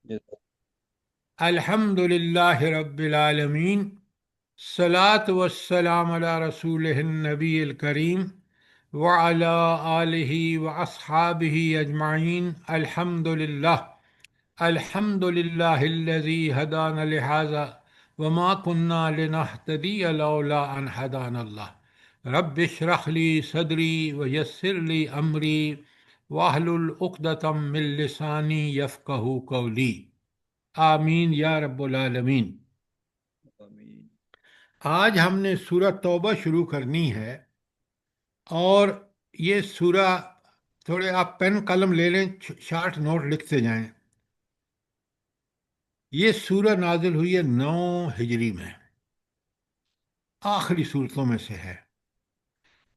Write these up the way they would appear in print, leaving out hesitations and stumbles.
جزاک الحمد للہ رب العالمین، صلاۃ والسلام علی رسول النبی الکریم وعلی آلہ واصحابہ اجمعین۔ الحمد للہ، الحمد للہ الذی ہدانا لہذا وما كنا لنہتدی لولا ان ہدانا اللہ۔ رب اشرح لی صدری ویسر لی امری واحلل عقدۃ من لسانی یفقہوا قولی۔ آمین یا رب العالمین۔ آمین۔ آج ہم نے سورہ توبہ شروع کرنی ہے، اور یہ سورہ، تھوڑے آپ پین قلم لے لیں، شارٹ نوٹ لکھتے جائیں۔ یہ سورہ نازل ہوئی ہے 9 ہجری میں، آخری صورتوں میں سے ہے،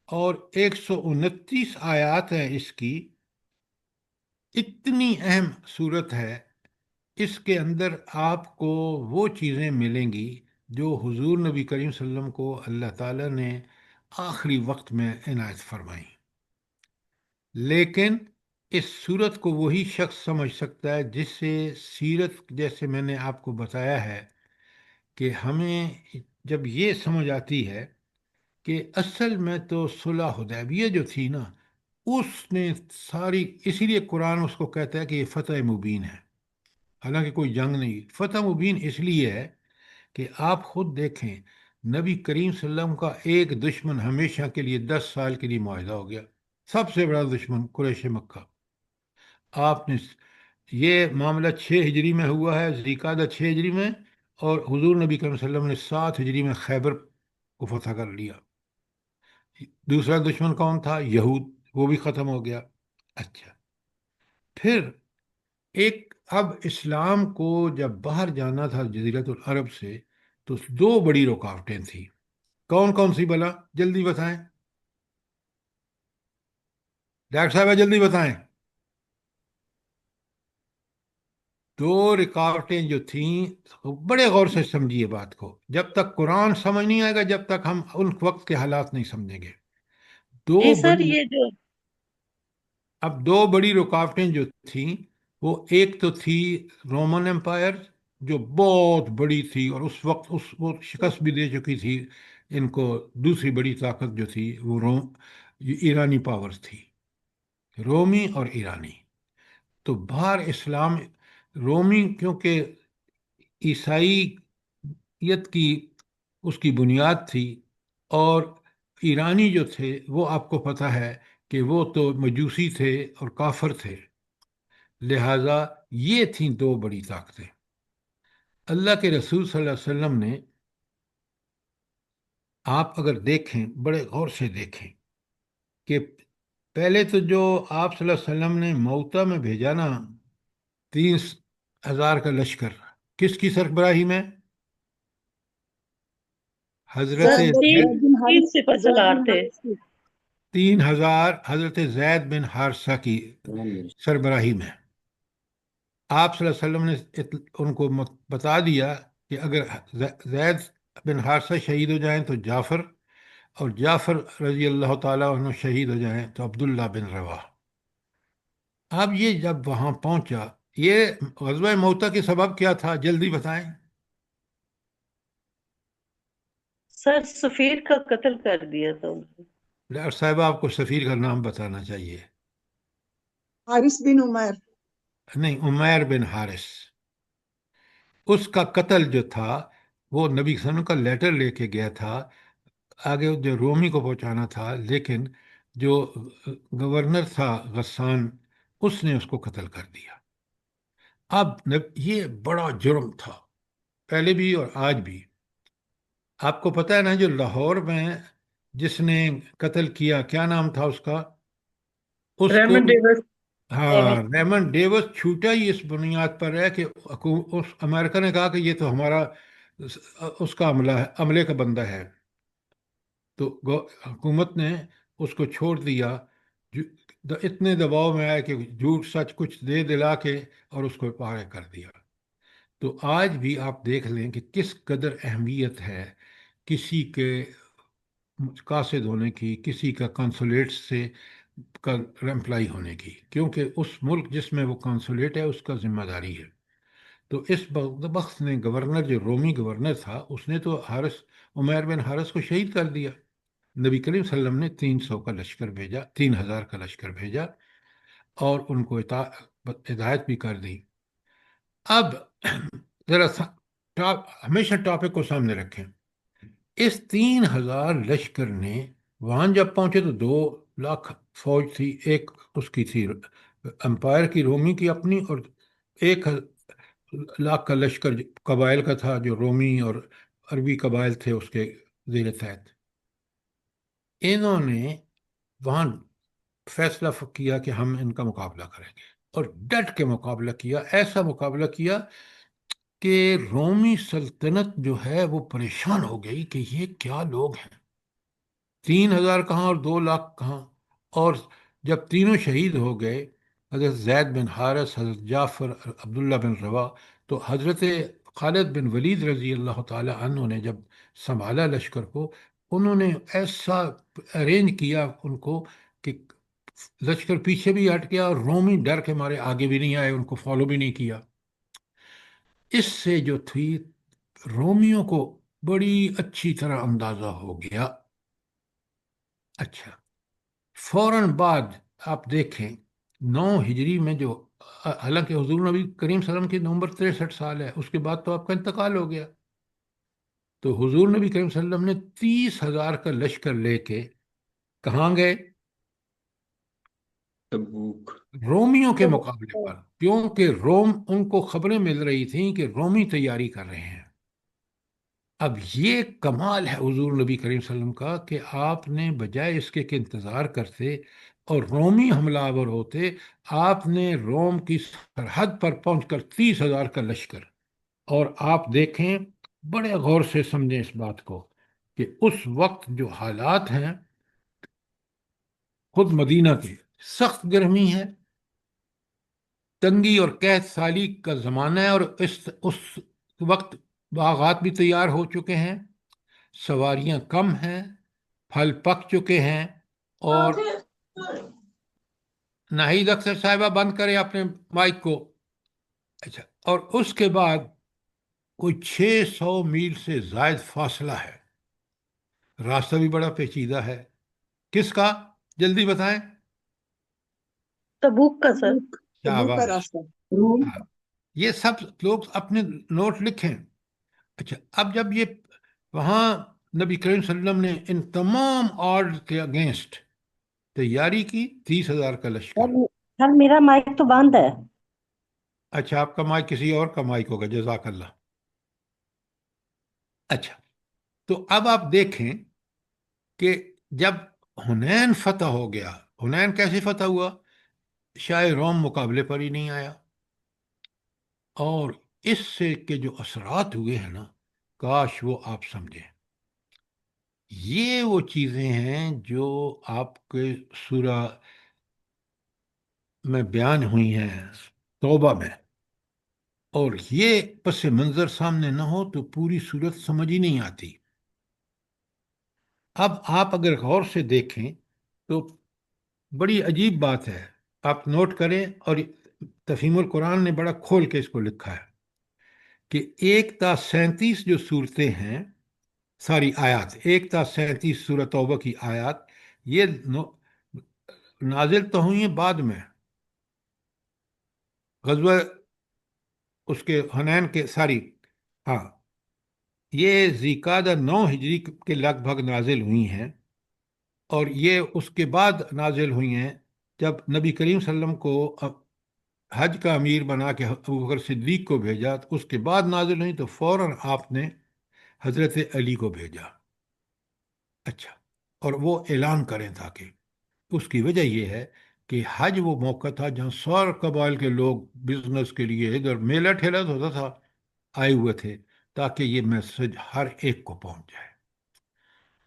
اور 129 آیات ہیں اس کی۔ اتنی اہم صورت ہے، اس کے اندر آپ کو وہ چیزیں ملیں گی جو حضور نبی کریم صلی اللہ علیہ وسلم کو اللہ تعالیٰ نے آخری وقت میں عنایت فرمائی۔ لیکن اس صورت کو وہی شخص سمجھ سکتا ہے جس سے سیرت، جیسے میں نے آپ کو بتایا ہے کہ ہمیں جب یہ سمجھ آتی ہے کہ اصل میں تو صلح حدیبیہ جو تھی نا، اس نے ساری، اسی لیے قرآن اس کو کہتا ہے کہ یہ فتح مبین ہے، حالانکہ کوئی جنگ نہیں۔ فتح مبین اس لیے ہے کہ آپ خود دیکھیں، نبی کریم صلی اللہ علیہ وسلم کا ایک دشمن ہمیشہ کے لیے 10 سال کے لیے معاہدہ ہو گیا، سب سے بڑا دشمن قریش مکہ۔ آپ نے یہ معاملہ 6 ہجری میں ہوا ہے، ذی القعدہ 6 ہجری میں، اور حضور نبی کریم صلی اللہ علیہ وسلم نے 7 ہجری میں خیبر کو فتح کر لیا۔ دوسرا دشمن کون تھا؟ یہود، وہ بھی ختم ہو گیا۔ اچھا، پھر ایک، اب اسلام کو جب باہر جانا تھا جزیرت العرب سے، تو 2 بڑی رکاوٹیں تھیں۔ کون کون سی بلا؟ جلدی بتائیں، ڈاکٹر صاحب جلدی بتائیں۔ 2 رکاوٹیں جو تھیں، بڑے غور سے سمجھیے بات کو، جب تک قرآن سمجھ نہیں آئے گا جب تک ہم ان وقت کے حالات نہیں سمجھیں گے۔ دو جی سر، بڑی یہ جو اب 2 بڑی رکاوٹیں جو تھیں، وہ ایک تو تھی رومن امپائر، جو بہت بڑی تھی، اور اس وقت وہ شکست بھی دے چکی تھی ان کو۔ دوسری بڑی طاقت جو تھی وہ یہ ایرانی پاورز تھی، رومی اور ایرانی۔ تو باہر اسلام، رومی کیونکہ عیسائیت کی اس کی بنیاد تھی، اور ایرانی جو تھے وہ آپ کو پتہ ہے کہ وہ تو مجوسی تھے اور کافر تھے، لہٰذا یہ تھیں 2 بڑی طاقتیں۔ اللہ کے رسول صلی اللہ علیہ وسلم نے، آپ اگر دیکھیں، بڑے غور سے دیکھیں کہ پہلے تو جو آپ صلی اللہ علیہ وسلم نے موتا میں بھیجا نا، 30,000 کا لشکر، کس کی سربراہی میں؟ حضرت سر تین زید۔ تین سپہ سالار تھے۔ 3,000 حضرت زید بن حارثہ کی سربراہی میں۔ آپ صلی اللہ علیہ وسلم نے ان کو بتا دیا کہ اگر زید بن حارثہ شہید ہو جائیں تو جعفر، اور جعفر رضی اللہ تعالیٰ عنہ شہید ہو جائیں تو عبداللہ بن رواح۔ اب یہ جب وہاں پہنچا، یہ غزوہ موتا کے سبب کیا تھا؟ جلدی بتائیں۔ سر سفیر کا قتل کر دیا تھا ان کو۔ ڈاکٹر صاحبہ آپ کو سفیر کا نام بتانا چاہیے۔ حارث بن عمر۔ نہیں، عمیر بن حارث۔ اس کا قتل جو تھا، وہ نبی صلی اللہ علیہ وسلم کا لیٹر لے کے گیا تھا، آگے جو رومی کو پہنچانا تھا، لیکن جو گورنر تھا غسان، اس نے اس کو قتل کر دیا۔ اب یہ بڑا جرم تھا، پہلے بھی اور آج بھی۔ آپ کو پتہ ہے نا، جو لاہور میں جس نے قتل کیا، کیا نام تھا اس کا؟ اس کو، ریمنڈ ڈیوس۔ ہاں، ریمنڈ ڈیوس چھوٹا ہی اس بنیاد پر ہے کہ اس امریکہ نے کہا کہ یہ تو ہمارا، اس کا عملہ ہے، عملے کا بندہ ہے، تو حکومت نے اس کو چھوڑ دیا۔ اتنے دباؤ میں آیا کہ جھوٹ سچ کچھ دے دلا کے اور اس کو پارے کر دیا۔ تو آج بھی آپ دیکھ لیں کہ کس قدر اہمیت ہے کسی کے قاصد ہونے کی، کسی کا کانسولیٹ سے کا امپلائی ہونے کی، کیونکہ اس ملک جس میں وہ کانسولیٹ ہے اس کا ذمہ داری ہے۔ تو اس بخت نے گورنر، جو رومی گورنر تھا، اس نے تو حارث، عمیر بن حارث کو شہید کر دیا۔ نبی کریم صلی اللہ علیہ وسلم نے 300 کا لشکر بھیجا، 3000 کا لشکر بھیجا، اور ان کو ہدایت بھی کر دی۔ اب ذرا ہمیشہ ٹاپک کو سامنے رکھیں۔ اس 3000 لشکر نے وہاں جب پہنچے تو 2 لاکھ فوج تھی، ایک اس کی تھی امپائر کی، رومی کی اپنی، اور 1 لاکھ کا لشکر قبائل کا تھا، جو رومی اور عربی قبائل تھے اس کے زیر تحت۔ انہوں نے وہاں فیصلہ کیا کہ ہم ان کا مقابلہ کریں گے، اور ڈٹ کے مقابلہ کیا، ایسا مقابلہ کیا کہ رومی سلطنت جو ہے وہ پریشان ہو گئی کہ یہ کیا لوگ ہیں، 3000 کہاں اور 2 لاکھ کہاں۔ اور جب تینوں شہید ہو گئے، حضرت زید بن حارث، حضرت جعفر، عبداللہ بن روا، تو حضرت خالد بن ولید رضی اللہ تعالی عنہ نے جب سنبھالا لشکر کو، انہوں نے ایسا ارینج کیا ان کو کہ لشکر پیچھے بھی ہٹ گیا، اور رومی ڈر کے مارے آگے بھی نہیں آئے، ان کو فالو بھی نہیں کیا۔ اس سے جو تھی رومیوں کو بڑی اچھی طرح اندازہ ہو گیا۔ اچھا، فوراً بعد آپ دیکھیں 9 ہجری میں، جو حالانکہ حضور نبی کریم صلی اللہ علیہ وسلم کی عمر 63 سال ہے، اس کے بعد تو آپ کا انتقال ہو گیا، تو حضور نبی کریم صلی اللہ علیہ وسلم نے 30,000 کا لشکر لے کے کہاں گئے؟ تبوک۔ رومیوں کے مقابلے پر، کیونکہ روم، ان کو خبریں مل رہی تھیں کہ رومی تیاری کر رہے ہیں۔ اب یہ کمال ہے حضور نبی کریم صلی اللہ علیہ وسلم کا کہ آپ نے بجائے اس کے کہ انتظار کرتے اور رومی حملہ آور ہوتے، آپ نے روم کی سرحد پر پہنچ کر 30,000 کا لشکر، اور آپ دیکھیں، بڑے غور سے سمجھیں اس بات کو، کہ اس وقت جو حالات ہیں، خود مدینہ کی سخت گرمی ہے، تنگی اور قحط سالی کا زمانہ ہے، اور اس وقت باغات بھی تیار ہو چکے ہیں، سواریاں کم ہیں، پھل پک چکے ہیں، اور ناہید اختر صاحبہ بند کرے اپنے مائک کو۔ اچھا، اور اس کے بعد کوئی 600 میل سے زائد فاصلہ ہے، راستہ بھی بڑا پیچیدہ ہے۔ کس کا؟ جلدی بتائیں۔ تبوک کا سر۔ تبوک کا شاباش۔ راستہ۔ ہاں، یہ سب لوگ اپنے نوٹ لکھیں۔ اچھا، اب جب یہ وہاں نبی کریم صلی اللہ علیہ وسلم نے ان تمام آرڈر کے اگینسٹ تیاری کی، 30,000 کا لشکر۔ سر میرا مائک تو بند ہے۔ اچھا، آپ کا مائک کسی اور کا مائک ہوگا، جزاک اللہ۔ اچھا، تو اب آپ دیکھیں کہ جب حنین فتح ہو گیا، حنین کیسے فتح ہوا؟ شاہ روم مقابلے پر ہی نہیں آیا، اور اس سے کے جو اثرات ہوئے ہیں نا، کاش وہ آپ سمجھیں۔ یہ وہ چیزیں ہیں جو آپ کے سورہ میں بیان ہوئی ہیں، توبہ میں، اور یہ پس منظر سامنے نہ ہو تو پوری صورت سمجھ ہی نہیں آتی۔ اب آپ اگر غور سے دیکھیں تو بڑی عجیب بات ہے، آپ نوٹ کریں، اور تفہیم القرآن نے بڑا کھول کے اس کو لکھا ہے کہ 1 تا 37 جو صورتیں ہیں، ساری آیات، 1 تا 37 سورہ توبہ کی آیات، یہ نازل تو ہوئی ہیں بعد میں، غزوہ اس کے حنین کے ساری، ہاں، یہ ذیقعدہ 9 ہجری کے لگ بھگ نازل ہوئی ہیں، اور یہ اس کے بعد نازل ہوئی ہیں جب نبی کریم صلی اللہ علیہ وسلم کو حج کا امیر بنا کے ابوبکر صدیق کو بھیجا، تو اس کے بعد نازل ہوئی، تو فوراً آپ نے حضرت علی کو بھیجا۔ اچھا، اور وہ اعلان کریں، تاکہ اس کی وجہ یہ ہے کہ حج وہ موقع تھا جہاں سور قبائل کے لوگ بزنس کے لیے ادھر میلہ ٹھیلا ہوتا تھا، آئے ہوئے تھے، تاکہ یہ میسج ہر ایک کو پہنچ جائے۔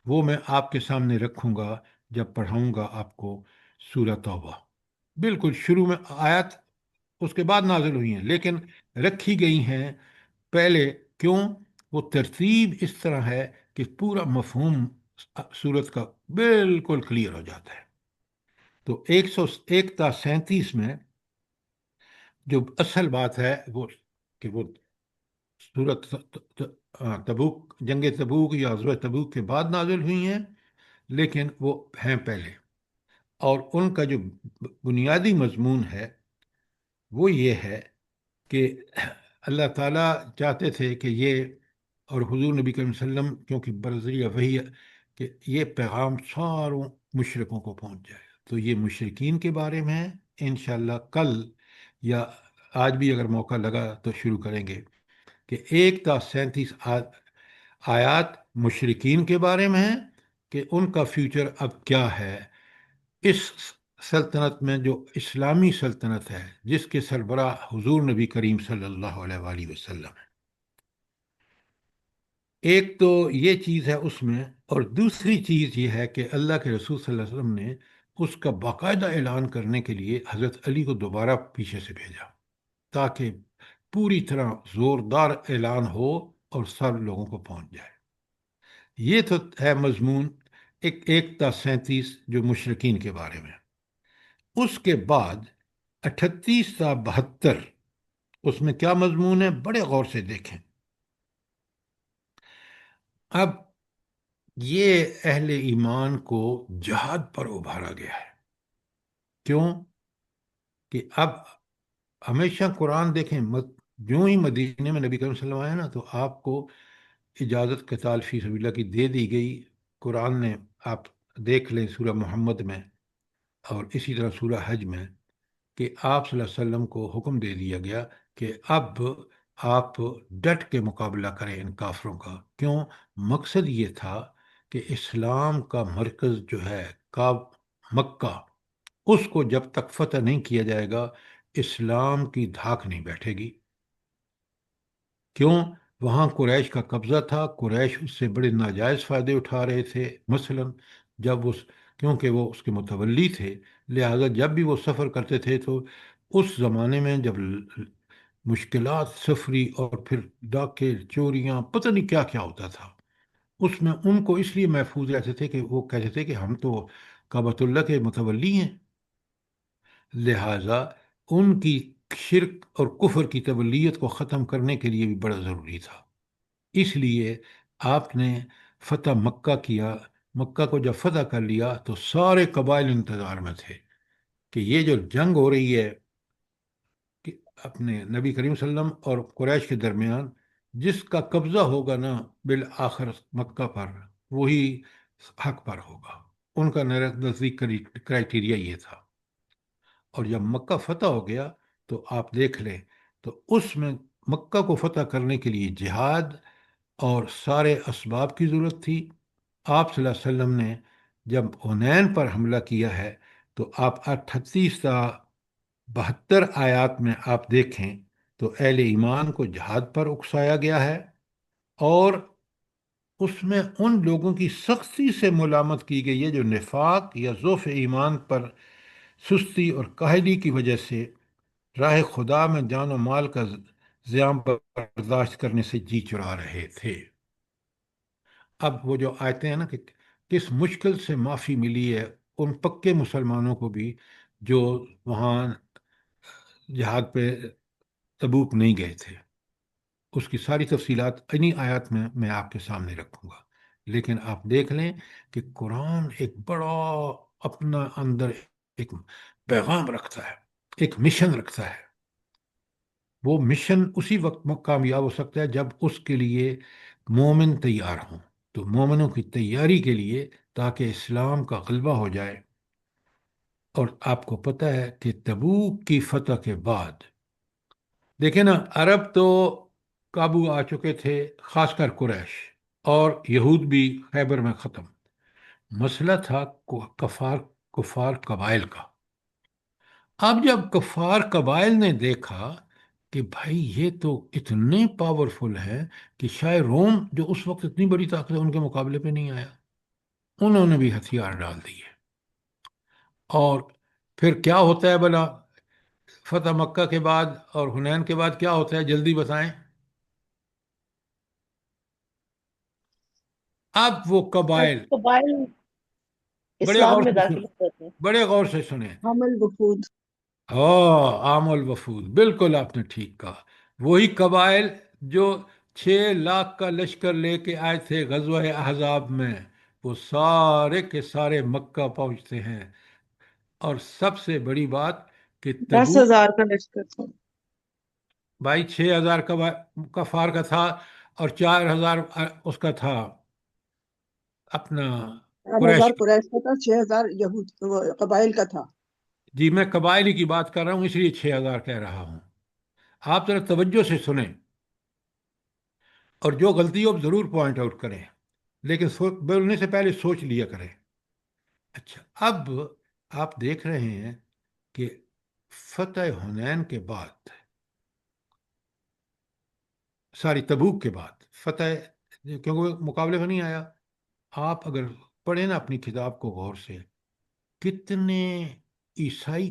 وہ میں آپ کے سامنے رکھوں گا جب پڑھاؤں گا آپ کو سورہ توبہ، بالکل شروع میں آیات اس کے بعد نازل ہوئی ہیں، لیکن رکھی گئی ہیں پہلے۔ کیوں؟ وہ ترتیب اس طرح ہے کہ پورا مفہوم سورت کا بالکل کلیئر ہو جاتا ہے۔ تو 1 تا 37 میں جو اصل بات ہے وہ کہ وہ سورت تبوک، جنگ تبوک یا غزوہ تبوک کے بعد نازل ہوئی ہیں، لیکن وہ ہیں پہلے، اور ان کا جو بنیادی مضمون ہے وہ یہ ہے کہ اللہ تعالیٰ چاہتے تھے کہ یہ، اور حضور نبی کریم صلی اللہ علیہ وسلم کیونکہ برذریعہ وحی ہے، کہ یہ پیغام ساروں مشرکوں کو پہنچ جائے. تو یہ مشرکین کے بارے میں ہے. انشاءاللہ کل یا آج بھی اگر موقع لگا تو شروع کریں گے کہ 1 تا 37 آیات مشرکین کے بارے میں ہیں کہ ان کا فیوچر اب کیا ہے اس سلطنت میں جو اسلامی سلطنت ہے، جس کے سربراہ حضور نبی کریم صلی اللہ علیہ وآلہ وسلم ہے. ایک تو یہ چیز ہے اس میں، اور دوسری چیز یہ ہے کہ اللہ کے رسول صلی اللہ علیہ وسلم نے اس کا باقاعدہ اعلان کرنے کے لیے حضرت علی کو دوبارہ پیچھے سے بھیجا، تاکہ پوری طرح زوردار اعلان ہو اور سب لوگوں کو پہنچ جائے. یہ تو ہے مضمون 1 تا 37 جو مشرکین کے بارے میں. اس کے بعد 38 تا 72 اس میں کیا مضمون ہے، بڑے غور سے دیکھیں. اب یہ اہل ایمان کو جہاد پر ابھارا گیا ہے. کیوں؟ کہ اب ہمیشہ قرآن دیکھیں، جو ہی مدینے میں نبی کریم صلی اللہ علیہ وسلم آیا نا تو آپ کو اجازت قتال فی سبیل اللہ کی دے دی گئی. قرآن نے، آپ دیکھ لیں سورہ محمد میں اور اسی طرح سورہ حج میں، کہ آپ صلی اللہ علیہ وسلم کو حکم دے دیا گیا کہ اب آپ ڈٹ کے مقابلہ کریں ان کافروں کا. کیوں؟ مقصد یہ تھا کہ اسلام کا مرکز جو ہے مکہ، اس کو جب تک فتح نہیں کیا جائے گا اسلام کی دھاک نہیں بیٹھے گی. کیوں؟ وہاں قریش کا قبضہ تھا، قریش اس سے بڑے ناجائز فائدے اٹھا رہے تھے. مثلا جب کیونکہ وہ اس کے متولی تھے، لہذا جب بھی وہ سفر کرتے تھے تو اس زمانے میں جب مشکلات سفری اور پھر ڈاکے چوریاں پتہ نہیں کیا کیا ہوتا تھا، اس میں ان کو اس لیے محفوظ رہتے تھے کہ وہ کہتے تھے کہ ہم تو کعبۃ اللہ کے متولی ہیں. لہٰذا ان کی شرک اور کفر کی تبلیغ کو ختم کرنے کے لیے بھی بڑا ضروری تھا. اس لیے آپ نے فتح مکہ کیا. مکہ کو جب فتح کر لیا تو سارے قبائل انتظار میں تھے کہ یہ جو جنگ ہو رہی ہے کہ اپنے نبی کریم صلی اللہ علیہ وسلم اور قریش کے درمیان، جس کا قبضہ ہوگا نا بالآخر مکہ پر، وہی حق پر ہوگا. ان کا نزدیک کرائٹیریا یہ تھا. اور جب مکہ فتح ہو گیا تو آپ دیکھ لیں تو اس میں مکہ کو فتح کرنے کے لیے جہاد اور سارے اسباب کی ضرورت تھی. آپ صلی اللہ علیہ وسلم نے جب حنین پر حملہ کیا ہے تو آپ 38 تا 72 آیات میں آپ دیکھیں تو اہل ایمان کو جہاد پر اکسایا گیا ہے، اور اس میں ان لوگوں کی سختی سے ملامت کی گئی ہے جو نفاق یا ضعف ایمان پر سستی اور کاہلی کی وجہ سے راہ خدا میں جان و مال کا زیام برداشت کرنے سے جی چرا رہے تھے. اب وہ جو آیتیں ہیں نا کہ کس مشکل سے معافی ملی ہے ان پکے مسلمانوں کو بھی جو وہاں جہاد پہ تبوک نہیں گئے تھے. اس کی ساری تفصیلات انہی آیات میں آپ کے سامنے رکھوں گا. لیکن آپ دیکھ لیں کہ قرآن ایک بڑا اپنا اندر ایک پیغام رکھتا ہے، ایک مشن رکھتا ہے. وہ مشن اسی وقت کامیاب ہو سکتا ہے جب اس کے لیے مومن تیار ہوں. تو مومنوں کی تیاری کے لیے تاکہ اسلام کا غلبہ ہو جائے. اور آپ کو پتہ ہے کہ تبوک کی فتح کے بعد دیکھیں نا، عرب تو قابو آ چکے تھے، خاص کر قریش، اور یہود بھی خیبر میں ختم. مسئلہ تھا کفار قبائل کا. اب جب کفار قبائل نے دیکھا کہ بھائی یہ تو اتنے پاورفل ہیں کہ شاید روم جو اس وقت اتنی بڑی طاقت ہے ان کے مقابلے پہ نہیں آیا، انہوں نے بھی ہتھیار ڈال دیے. اور پھر کیا ہوتا ہے بھلا فتح مکہ کے بعد اور حنین کے بعد کیا ہوتا ہے، جلدی بتائیں. اب وہ قبائل قبائل بڑے غور اسلام میں سے داخل ہوتے ہیں. بڑے غور سے سنیں. عمل وفود. عام الوفود، بالکل آپ نے ٹھیک کہا. وہی قبائل جو 6 لاکھ کا لشکر لے کے آئے تھے غزوہ احزاب میں، وہ سارے کے سارے مکہ پہنچتے ہیں۔ اور سب سے بڑی بات کہ 10,000 کا لشکر تھا۔ بھائی 6,000 کا کفار کا تھا، اور 4,000 اس کا تھا اپنا 4,000 قریش کا۔ قریش کا تھا، 6,000 یہود وہ قبائل کا تھا۔ جی میں قبائلی کی بات کر رہا ہوں، اس لیے 6,000 کہہ رہا ہوں۔ آپ ذرا توجہ سے سنیں، اور جو غلطی ہو ضرور پوائنٹ آؤٹ کریں، لیکن بولنے سے پہلے سوچ لیا کریں۔ اچھا، اب آپ دیکھ رہے ہیں کہ فتح حنین کے بعد، ساری تبوک کے بعد فتح، کیونکہ وہ مقابلے میں نہیں آیا، آپ اگر پڑھیں نا اپنی کتاب کو غور سے، کتنے عیسائی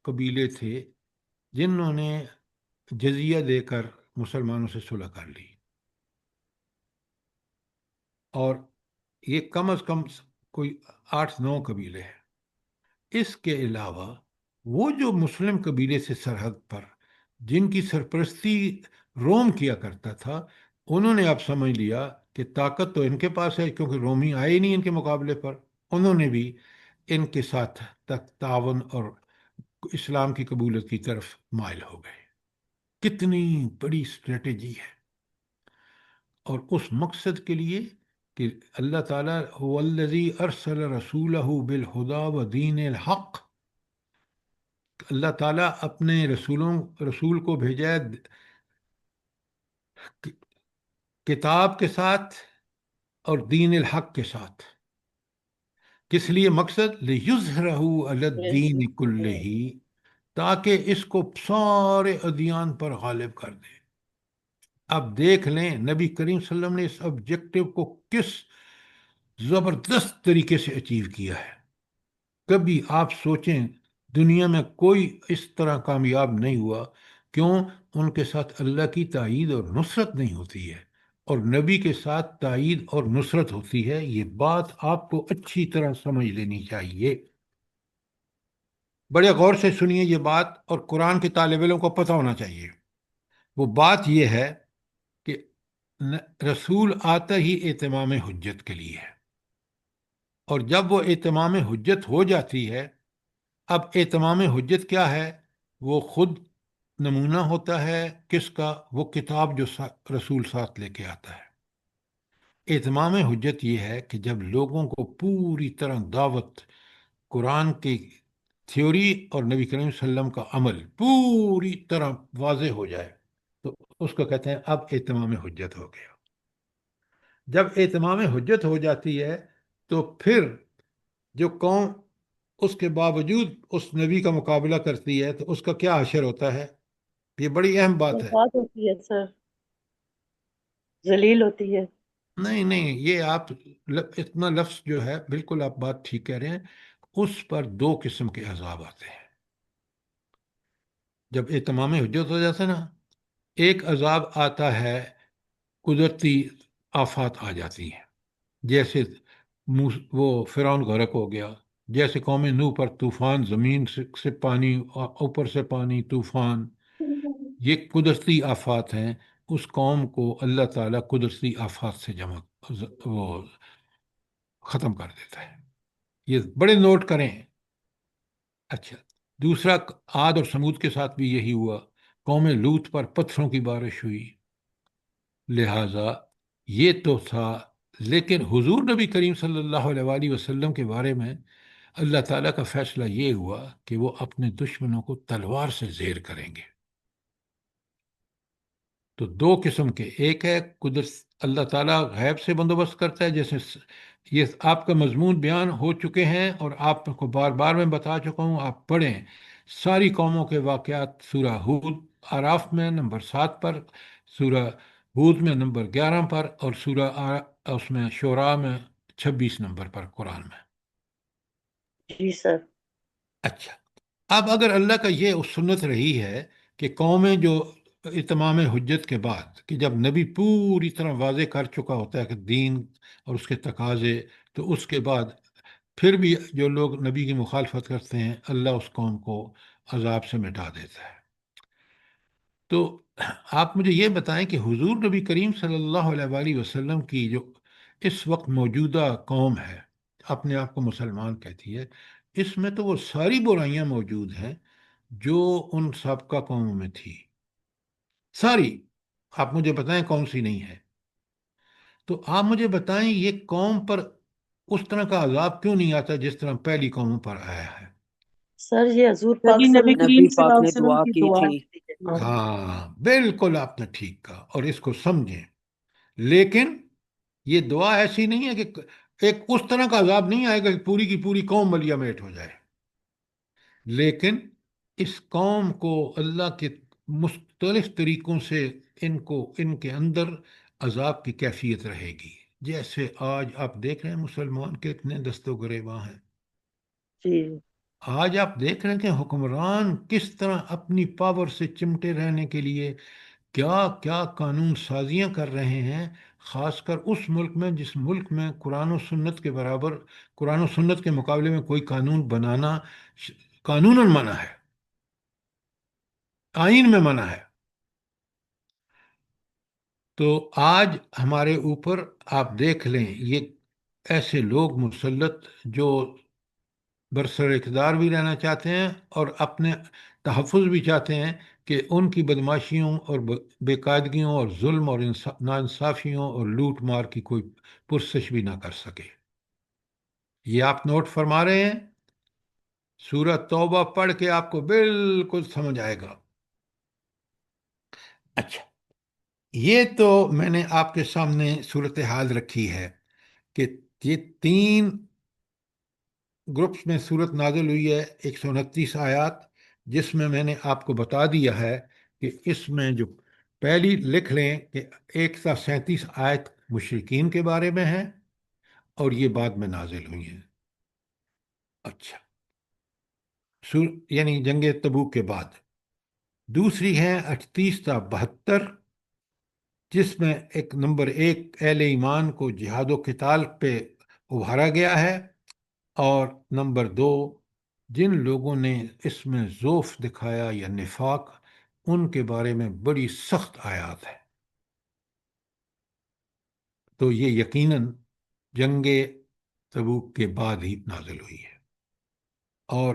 قبیلے تھے جنہوں نے جزیہ دے کر مسلمانوں سے صلح کر لی، اور یہ کم از کم کوئی 8-9 قبیلے ہیں۔ اس کے علاوہ وہ جو مسلم قبیلے سے سرحد پر جن کی سرپرستی روم کیا کرتا تھا، انہوں نے اب سمجھ لیا کہ طاقت تو ان کے پاس ہے، کیونکہ رومی آئے ہی نہیں ان کے مقابلے پر، انہوں نے بھی ان کے ساتھ تعاون اور اسلام کی قبولیت کی طرف مائل ہو گئے۔ کتنی بڑی اسٹریٹجی ہے، اور اس مقصد کے لیے کہ اللہ تعالیٰ هو الذی ارسل رسولہ بالہدی ودین الحق، اللہ تعالیٰ اپنے رسول کو بھیجا ہے کتاب کے ساتھ اور دین الحق کے ساتھ۔ کس لیے مقصد؟ لیظہرہ علی الدین کلہ، تاکہ اس کو سارے ادیان پر غالب کر دے۔ اب دیکھ لیں نبی کریم صلی اللہ علیہ وسلم نے اس آبجیکٹو کو کس زبردست طریقے سے اچیو کیا ہے۔ کبھی آپ سوچیں دنیا میں کوئی اس طرح کامیاب نہیں ہوا، کیوں؟ ان کے ساتھ اللہ کی تائید اور نصرت نہیں ہوتی ہے، اور نبی کے ساتھ تائید اور نصرت ہوتی ہے۔ یہ بات آپ کو اچھی طرح سمجھ لینی چاہیے، بڑے غور سے سنیے یہ بات، اور قرآن کے طالب علم کو پتہ ہونا چاہیے۔ وہ بات یہ ہے کہ رسول آتا ہی اتمام حجت کے لیے ہے، اور جب وہ اتمام حجت ہو جاتی ہے، اب اتمام حجت کیا ہے؟ وہ خود نمونہ ہوتا ہے کس کا؟ وہ کتاب جو رسول ساتھ لے کے آتا ہے۔ اتمام حجت یہ ہے کہ جب لوگوں کو پوری طرح دعوت، قرآن کی تھیوری اور نبی کریم صلی اللہ علیہ وسلم کا عمل پوری طرح واضح ہو جائے، تو اس کو کہتے ہیں اب اتمام حجت ہو گیا۔ جب اتمام حجت ہو جاتی ہے تو پھر جو قوم اس کے باوجود اس نبی کا مقابلہ کرتی ہے تو اس کا کیا حشر ہوتا ہے؟ یہ بڑی اہم بات ہے۔ بات ہوتی ہے سر، ذلیل ہوتی ہے۔ نہیں نہیں، یہ آپ اتنا لفظ جو ہے، بالکل آپ بات ٹھیک کہہ رہے ہیں، اس پر 2 قسم کے عذاب آتے ہیں جب اتمام حجت ہو جاتا ہے نا۔ ایک عذاب آتا ہے، قدرتی آفات آ جاتی ہیں، جیسے وہ فرعون غرق ہو گیا، جیسے قوم نوح پر طوفان، زمین سے پانی، اوپر سے پانی، طوفان، یہ قدرتی آفات ہیں۔ اس قوم کو اللہ تعالیٰ قدرتی آفات سے وہ ختم کر دیتا ہے، یہ بڑے نوٹ کریں۔ اچھا، دوسرا عاد اور سمود کے ساتھ بھی یہی ہوا، قوم لوط پر پتھروں کی بارش ہوئی، لہٰذا یہ تو تھا۔ لیکن حضور نبی کریم صلی اللہ علیہ وآلہ وسلم کے بارے میں اللہ تعالیٰ کا فیصلہ یہ ہوا کہ وہ اپنے دشمنوں کو تلوار سے زیر کریں گے۔ تو 2 قسم کے، ایک ہے قدرت، اللہ تعالیٰ غیب سے بندوبست کرتا ہے، جیسے یہ آپ کا مضمون بیان ہو چکے ہیں اور آپ کو بار بار میں بتا چکا ہوں، آپ پڑھیں ساری قوموں کے واقعات، سورہ ہود آراف میں نمبر 7 پر، سورہ ہود میں نمبر 11 پر، اور سورہ اس میں شعراء میں 26 نمبر پر قرآن میں۔ جی سر۔ اچھا، اب اگر اللہ کا یہ سنت رہی ہے کہ قومیں جو اتمام حجت کے بعد، کہ جب نبی پوری طرح واضح کر چکا ہوتا ہے کہ دین اور اس کے تقاضے، تو اس کے بعد پھر بھی جو لوگ نبی کی مخالفت کرتے ہیں، اللہ اس قوم کو عذاب سے مٹا دیتا ہے۔ تو آپ مجھے یہ بتائیں کہ حضور نبی کریم صلی اللہ علیہ وآلہ وسلم کی جو اس وقت موجودہ قوم ہے، اپنے آپ کو مسلمان کہتی ہے، اس میں تو وہ ساری برائیاں موجود ہیں جو ان سابقہ قوموں میں تھی، ساری. آپ مجھے بتائیں کون سی نہیں ہے. تو آپ مجھے بتائیں یہ قوم پر اس طرح کا عذاب کیوں نہیں آتا جس طرح پہلی قوموں پر آیا ہے؟ سر یہ حضور سر پاک جی صلی نبی اللہ کریم نبی صلی اللہ پاک علیہ نے وسلم دعا کی کی دعا تھی. علیہ وسلم۔ ہاں بالکل آپ نے ٹھیک کہا، اور اس کو سمجھیں. لیکن یہ دعا ایسی نہیں ہے کہ ایک اس طرح کا عذاب نہیں آئے گا کہ پوری کی پوری قوم ملیا میٹ ہو جائے، لیکن اس قوم کو اللہ کے مختلف طریقوں سے ان کے اندر عذاب کی کیفیت رہے گی. جیسے آج آپ دیکھ رہے ہیں مسلمان کے اتنے دست و گریباں ہیں. جی آج آپ دیکھ رہے ہیں کہ حکمران کس طرح اپنی پاور سے چمٹے رہنے کے لیے کیا کیا قانون سازیاں کر رہے ہیں، خاص کر اس ملک میں جس ملک میں قرآن و سنت کے برابر، قرآن و سنت کے مقابلے میں کوئی قانون بنانا قانوناً منع ہے، آئین میں منع ہے. تو آج ہمارے اوپر آپ دیکھ لیں یہ ایسے لوگ مسلط جو برسر اقتدار بھی رہنا چاہتے ہیں اور اپنے تحفظ بھی چاہتے ہیں کہ ان کی بدماشیوں اور بے قاعدگیوں اور ظلم اور ناانصافیوں اور لوٹ مار کی کوئی پرسش بھی نہ کر سکے. یہ آپ نوٹ فرما رہے ہیں. سورہ توبہ پڑھ کے آپ کو بالکل سمجھ آئے گا. اچھا، یہ تو میں نے آپ کے سامنے صورتحال رکھی ہے کہ یہ 3 گروپس میں صورت نازل ہوئی ہے، 129 آیات، جس میں نے آپ کو بتا دیا ہے کہ اس میں جو پہلی لکھ لیں کہ 137 آیت مشرکین کے بارے میں ہے اور یہ بعد میں نازل ہوئی ہیں. اچھا، یعنی جنگ تبوک کے بعد. دوسری ہے 38 تا 72، جس میں ایک نمبر 1 اہل ایمان کو جہاد و قتال پہ ابھارا گیا ہے، اور نمبر 2 جن لوگوں نے اس میں ذوف دکھایا یا نفاق، ان کے بارے میں بڑی سخت آیات ہے. تو یہ یقیناً جنگ تبوک کے بعد ہی نازل ہوئی ہے. اور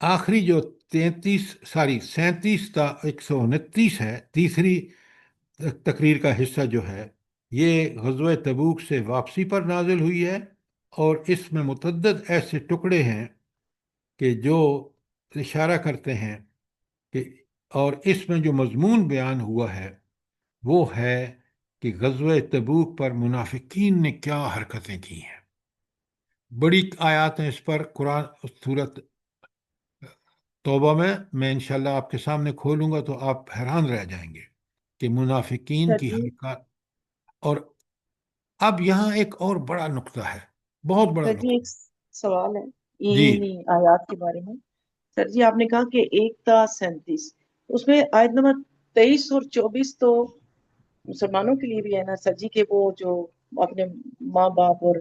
آخری جو 37 تا 129 ہے، تیسری تقریر کا حصہ جو ہے، یہ غزوہ تبوک سے واپسی پر نازل ہوئی ہے، اور اس میں متعدد ایسے ٹکڑے ہیں کہ جو اشارہ کرتے ہیں کہ، اور اس میں جو مضمون بیان ہوا ہے وہ ہے کہ غزوہ تبوک پر منافقین نے کیا حرکتیں کی ہیں. بڑی آیات ہیں اس پر. قرآن سورت توبہ میں انشاءاللہ آپ کے سامنے کھولوں گا تو آپ حیران رہ جائیں گے کہ منافقین سر کی جی حرکات. اور اب یہاں ایک اور بڑا نقطہ ہے، بہت بڑا سر جی نقطہ. ایک سوال ہے جی انہی آیات کے بارے میں. سر جی آپ نے کہا کہ 1 تا 37، اس میں آیت نمبر 23 اور 24 تو مسلمانوں کے لیے بھی ہے نا سر جی، کہ وہ جو اپنے ماں باپ اور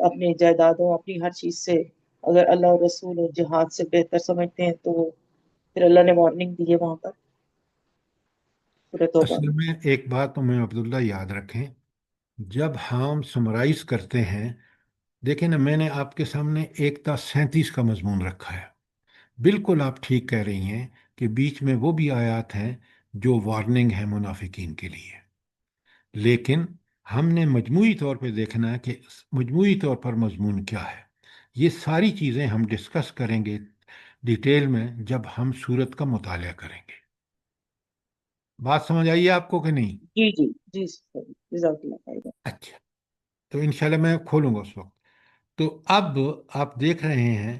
اپنے جائیدادوں، اپنی ہر چیز سے اگر اللہ اور رسول اور جہاد سے بہتر سمجھتے ہیں تو پھر اللہ نے وارننگ دی ہے وہاں پر سورہ توبہ اصل میں. میں ایک بات تو میں عبداللہ یاد رکھیں، جب ہم سمرائز کرتے ہیں، دیکھیں نا میں نے آپ کے سامنے 1 تا 37 کا مضمون رکھا ہے. بالکل آپ ٹھیک کہہ رہی ہیں کہ بیچ میں وہ بھی آیات ہیں جو وارننگ ہے منافقین کے لیے، لیکن ہم نے مجموعی طور پہ دیکھنا ہے کہ مجموعی طور پر مضمون کیا ہے. یہ ساری چیزیں ہم ڈسکس کریں گے ڈیٹیل میں جب ہم سورت کا مطالعہ کریں گے. بات سمجھ آئیے آپ کو کہ نہیں؟ جی جی جی سر، جزاک اللہ خیر. اچھا، تو انشاءاللہ میں کھولوں گا اس وقت. تو اب آپ دیکھ رہے ہیں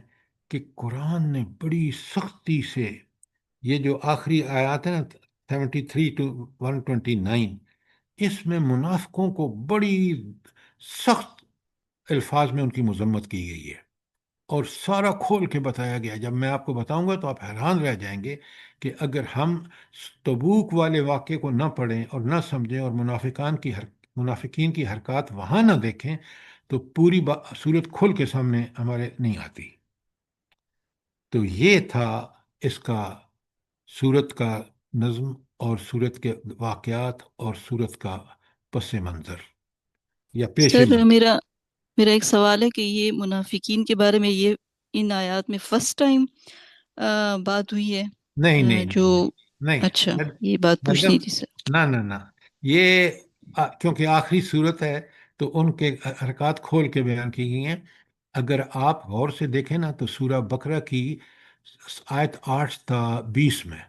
کہ قرآن نے بڑی سختی سے یہ جو آخری آیات ہیں نا 73 to 129، اس میں منافقوں کو بڑی سخت الفاظ میں ان کی مذمت کی گئی ہے، اور سارا کھول کے بتایا گیا. جب میں آپ کو بتاؤں گا تو آپ حیران رہ جائیں گے کہ اگر ہم تبوک والے واقعے کو نہ پڑھیں اور نہ سمجھیں اور منافقین کی حرکات وہاں نہ دیکھیں تو پوری صورت کھل کے سامنے ہمارے نہیں آتی. تو یہ تھا اس کا صورت کا نظم اور صورت کے واقعات اور صورت کا پس منظر یا پیش سر منظر۔ میرا ایک سوال ہے کہ یہ منافقین کے بارے میں یہ ان آیات میں فرسٹ ٹائم بات ہوئی ہے نہیں نہیں جو نہیں نہیں اچھا نہیں۔ یہ بات پوچھنی تھی سر۔ نہ نہ نہ، یہ کیونکہ آخری صورت ہے تو ان کے حرکات کھول کے بیان کی گئی ہیں۔ اگر آپ غور سے دیکھیں نا تو سورہ بقرہ کی آیت 8 تا 20 میں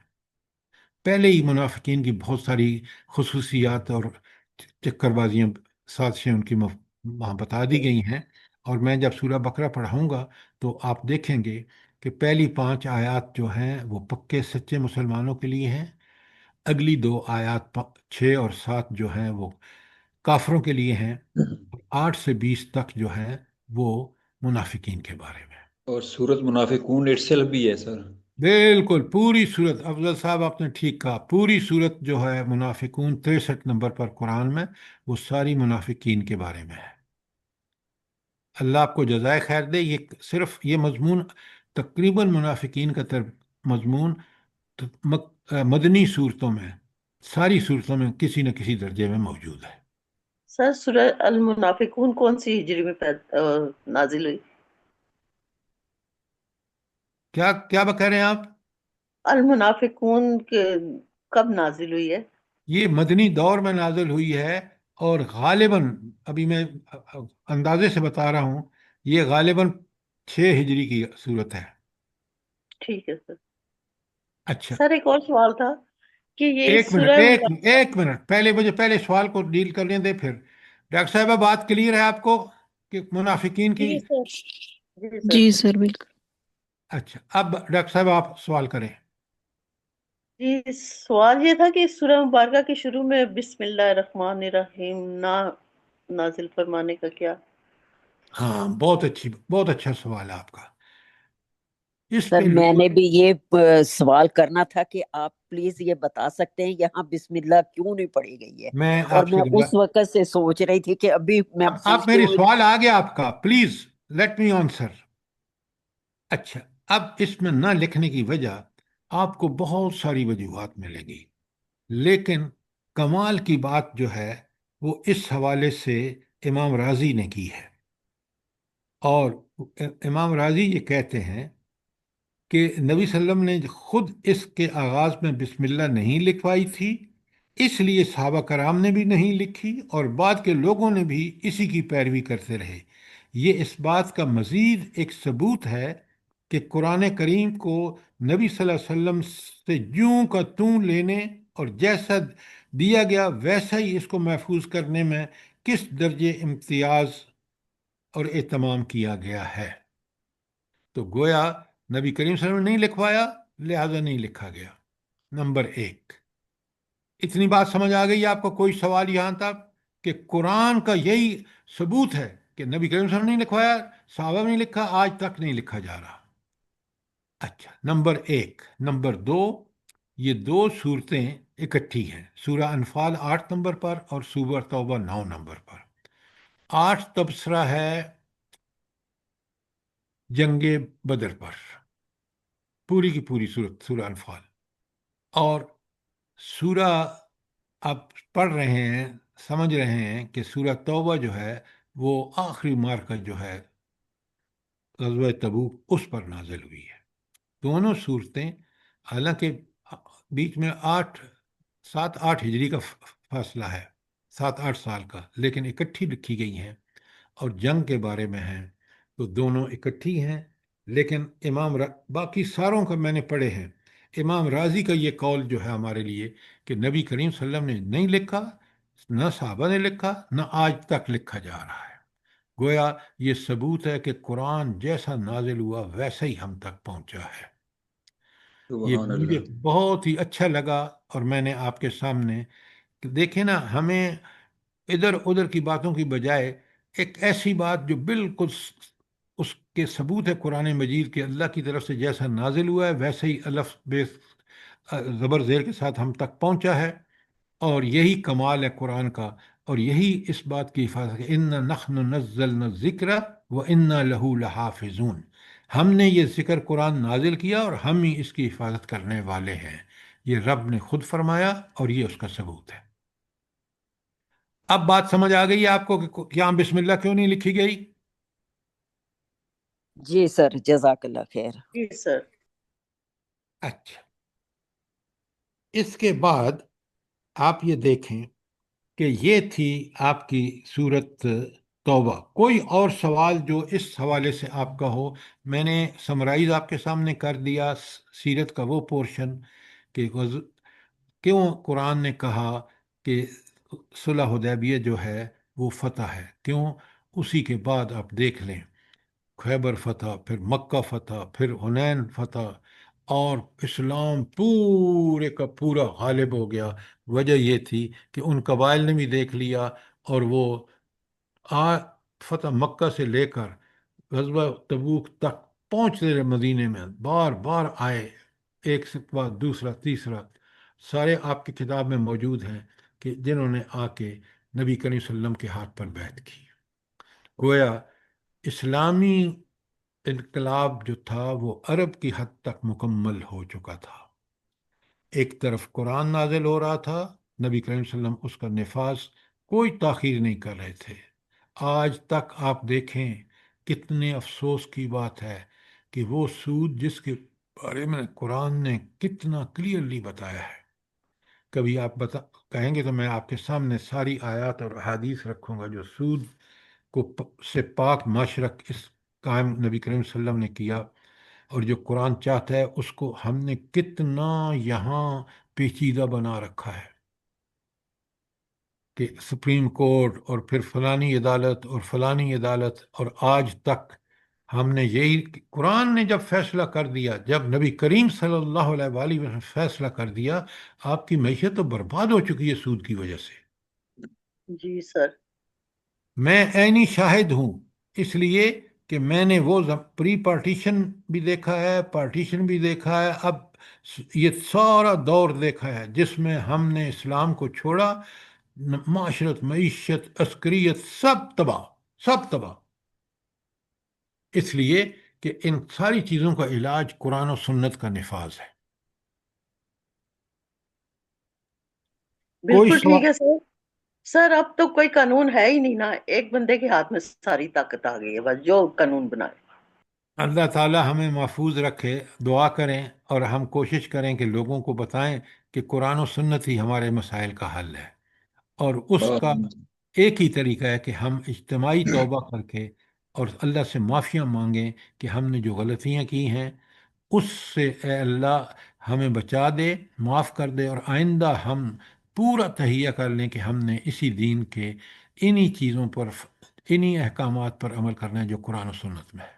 پہلے ہی منافقین کی بہت ساری خصوصیات اور چکر بازیاں، سازشیں ان کی وہاں بتا دی گئی ہیں۔ اور میں جب سورہ بقرہ پڑھاؤں گا تو آپ دیکھیں گے کہ پہلی 5 آیات جو ہیں وہ پکے سچے مسلمانوں کے لیے ہیں، اگلی 2 آیات 6 اور 7 جو ہیں وہ کافروں کے لیے ہیں، 8 سے 20 تک جو ہیں وہ منافقین کے بارے میں۔ اور سورت منافقون اٹسیلف بھی ہے سر؟ بالکل پوری صورت، افضل صاحب آپ نے ٹھیک کہا، پوری صورت جو ہے منافقون 63 نمبر پر قرآن میں، وہ ساری منافقین کے بارے میں ہے۔ اللہ آپ کو جزائے خیر دے۔ یہ صرف یہ مضمون تقریباً منافقین کا مضمون مدنی صورتوں میں، ساری صورتوں میں کسی نہ کسی درجے میں موجود ہے۔ سر سورہ المنافقون کون سی ہجری میں نازل ہوئی؟ کیا کیا کہہ رہے ہیں آپ؟ المنافقون کب نازل ہوئی ہے؟ یہ مدنی دور میں نازل ہوئی ہے، اور غالباً ابھی میں اندازے سے بتا رہا ہوں، یہ غالباً 6 ہجری کی صورت ہے۔ ٹھیک ہے سر۔ اچھا، سر ایک اور سوال تھا کہ یہ ایک منٹ سورہ ایک منٹ، پہلے مجھے پہلے سوال کو ڈیل کرنے دیں، پھر ڈاکٹر صاحبہ بات کلیئر ہے آپ کو کہ منافقین کی؟ جی سر، جی سر۔ جی سر بالکل۔ اچھا، اب ڈاکٹر صاحب آپ سوال کریں۔ جی سوال یہ تھا کہ سورہ مبارکہ کے شروع میں بسم اللہ الرحمن الرحیم نازل فرمانے کا کیا؟ ہاں، بہت اچھا سوال ہے آپ کا۔ اس سر پہ میں لوگ نے بھی یہ سوال کرنا تھا کہ آپ پلیز یہ بتا سکتے ہیں یہاں بسم اللہ کیوں نہیں پڑھی گئی ہے؟ میں اور آپ میں سے اس وقت سے سوچ رہی تھی کہ ابھی میں آپ پوچھتی میری ہوں۔ سوال آ گیا آپ کا، پلیز لیٹ می آنسر۔ اچھا، اب اس میں نہ لکھنے کی وجہ آپ کو بہت ساری وجوہات ملیں گی، لیکن کمال کی بات جو ہے وہ اس حوالے سے امام راضی نے کی ہے، اور امام راضی یہ کہتے ہیں کہ نبی صلی اللہ علیہ وسلم نے خود اس کے آغاز میں بسم اللہ نہیں لکھوائی تھی، اس لیے صحابہ کرام نے بھی نہیں لکھی، اور بعد کے لوگوں نے بھی اسی کی پیروی کرتے رہے۔ یہ اس بات کا مزید ایک ثبوت ہے کہ قرآن کریم کو نبی صلی اللہ علیہ وسلم سے جوں کا توں لینے اور جیسا دیا گیا ویسا ہی اس کو محفوظ کرنے میں کس درجے امتیاز اور اہتمام کیا گیا ہے۔ تو گویا نبی کریم صلی اللہ علیہ وسلم نے نہیں لکھوایا، لہذا نہیں لکھا گیا۔ نمبر 1، اتنی بات سمجھ آ گئی آپ کو؟ کوئی سوال یہاں تک کہ قرآن کا یہی ثبوت ہے کہ نبی کریم صلی اللہ علیہ وسلم نے نہیں لکھوایا، صحابہ نے نہیں لکھا، آج تک نہیں لکھا جا رہا۔ اچھا، نمبر 1۔ نمبر 2، یہ 2 صورتیں اکٹھی ہیں، سورہ انفال 8 نمبر پر اور سورہ توبہ 9 نمبر پر۔ 8 تبصرہ ہے جنگ بدر پر، پوری کی پوری صورت سورہ انفال، اور سورہ آپ پڑھ رہے ہیں، سمجھ رہے ہیں کہ سورہ توبہ جو ہے وہ آخری مارکہ جو ہے غزوہ تبوک، اس پر نازل ہوئی ہے۔ دونوں صورتیں، حالانکہ بیچ میں 7-8 ہجری کا فاصلہ ہے، 7-8 سال کا، لیکن اکٹھی لکھی گئی ہیں اور جنگ کے بارے میں ہیں، تو دونوں اکٹھی ہیں۔ لیکن باقی ساروں کا میں نے پڑھے ہیں، امام راضی کا یہ قول جو ہے ہمارے لیے کہ نبی کریم صلی اللہ علیہ وسلم نے نہیں لکھا، نہ صحابہ نے لکھا، نہ آج تک لکھا جا رہا ہے۔ گویا یہ ثبوت ہے کہ قرآن جیسا نازل ہوا ویسا ہی ہم تک پہنچا ہے۔ یہ سبحان مجھے اللہ۔ بہت ہی اچھا لگا، اور میں نے آپ کے سامنے کہ دیکھیں نا، ہمیں ادھر ادھر کی باتوں کی بجائے ایک ایسی بات جو بالکل اس کے ثبوت ہے قرآن مجید کے اللہ کی طرف سے جیسا نازل ہوا ہے ویسے ہی الف بے زبر زیر کے ساتھ ہم تک پہنچا ہے، اور یہی کمال ہے قرآن کا، اور یہی اس بات کی حفاظت ہے، اِنَّا نَحْنُ نَزَّلْنَا الذِّكْرَ وَإِنَّا لَهُ لَحَافِظُونَ۔ ہم نے یہ ذکر قرآن نازل کیا اور ہم ہی اس کی حفاظت کرنے والے ہیں۔ یہ رب نے خود فرمایا اور یہ اس کا ثبوت ہے۔ اب بات سمجھ آ گئی آپ کو کہ یہاں بسم اللہ کیوں نہیں لکھی گئی؟ جی سر، جزاک اللہ خیر۔ جی سر۔ اچھا، اس کے بعد آپ یہ دیکھیں کہ یہ تھی آپ کی سورت توبہ۔ کوئی اور سوال جو اس حوالے سے آپ کا ہو؟ میں نے سمرائز آپ کے سامنے کر دیا سیرت کا وہ پورشن کہ کیوں قرآن نے کہا کہ صلح حدیبیہ جو ہے وہ فتح ہے، کیوں؟ اسی کے بعد آپ دیکھ لیں خیبر فتح، پھر مکہ فتح، پھر حنین فتح، اور اسلام پورے کا پورا غالب ہو گیا۔ وجہ یہ تھی کہ ان قبائل نے بھی دیکھ لیا، اور وہ فتح مکہ سے لے کر غزوہ تبوک تک پہنچتے رہے، مدینے میں بار بار آئے، ایک سے بعد دوسرا تیسرا، سارے آپ کی کتاب میں موجود ہیں کہ جنہوں نے آ کے نبی کریم صلی اللہ علیہ وسلم کے ہاتھ پر بیعت کی۔ گویا اسلامی انقلاب جو تھا وہ عرب کی حد تک مکمل ہو چکا تھا۔ ایک طرف قرآن نازل ہو رہا تھا، نبی کریم صلی اللہ علیہ وسلم اس کا نفاذ کوئی تاخیر نہیں کر رہے تھے۔ آج تک آپ دیکھیں کتنے افسوس کی بات ہے کہ وہ سود جس کے بارے میں قرآن نے کتنا کلیئرلی بتایا ہے، کبھی آپ کہیں گے تو میں آپ کے سامنے ساری آیات اور احادیث رکھوں گا جو سود سے پاک معاشرت اس قائم نبی کریم صلی اللہ علیہ وسلم نے کیا، اور جو قرآن چاہتا ہے اس کو ہم نے کتنا یہاں پیچیدہ بنا رکھا ہے کہ سپریم کورٹ اور پھر فلانی عدالت اور فلانی عدالت، اور آج تک ہم نے یہی قرآن نے جب فیصلہ کر دیا، جب نبی کریم صلی اللہ علیہ وآلہ وسلم فیصلہ کر دیا، آپ کی معیشت تو برباد ہو چکی ہے سود کی وجہ سے۔ جی سر۔ میں عینی شاہد ہوں، اس لیے کہ میں نے وہ پری پارٹیشن بھی دیکھا ہے، پارٹیشن بھی دیکھا ہے، اب یہ سارا دور دیکھا ہے جس میں ہم نے اسلام کو چھوڑا، معاشرت، معیشت، عسکریت، سب تباہ، سب تباہ، اس لیے کہ ان ساری چیزوں کا علاج قرآن و سنت کا نفاذ ہے۔ کوئی بالکل ٹھیک سوال؟ ہے سر۔ سر اب تو کوئی قانون ہے ہی نہیں نا، ایک بندے کے ہاتھ میں ساری طاقت آ گئی ہے، بس جو قانون بنائے۔ اللہ تعالی ہمیں محفوظ رکھے، دعا کریں اور ہم کوشش کریں کہ لوگوں کو بتائیں کہ قرآن و سنت ہی ہمارے مسائل کا حل ہے، اور اس کا ایک ہی طریقہ ہے کہ ہم اجتماعی توبہ کر کے اور اللہ سے معافیاں مانگیں کہ ہم نے جو غلطیاں کی ہیں اس سے اے اللہ ہمیں بچا دے، معاف کر دے، اور آئندہ ہم پورا تہیہ کر لیں کہ ہم نے اسی دین کے انہی چیزوں پر، انہی احکامات پر عمل کرنا ہے جو قرآن و سنت میں ہے۔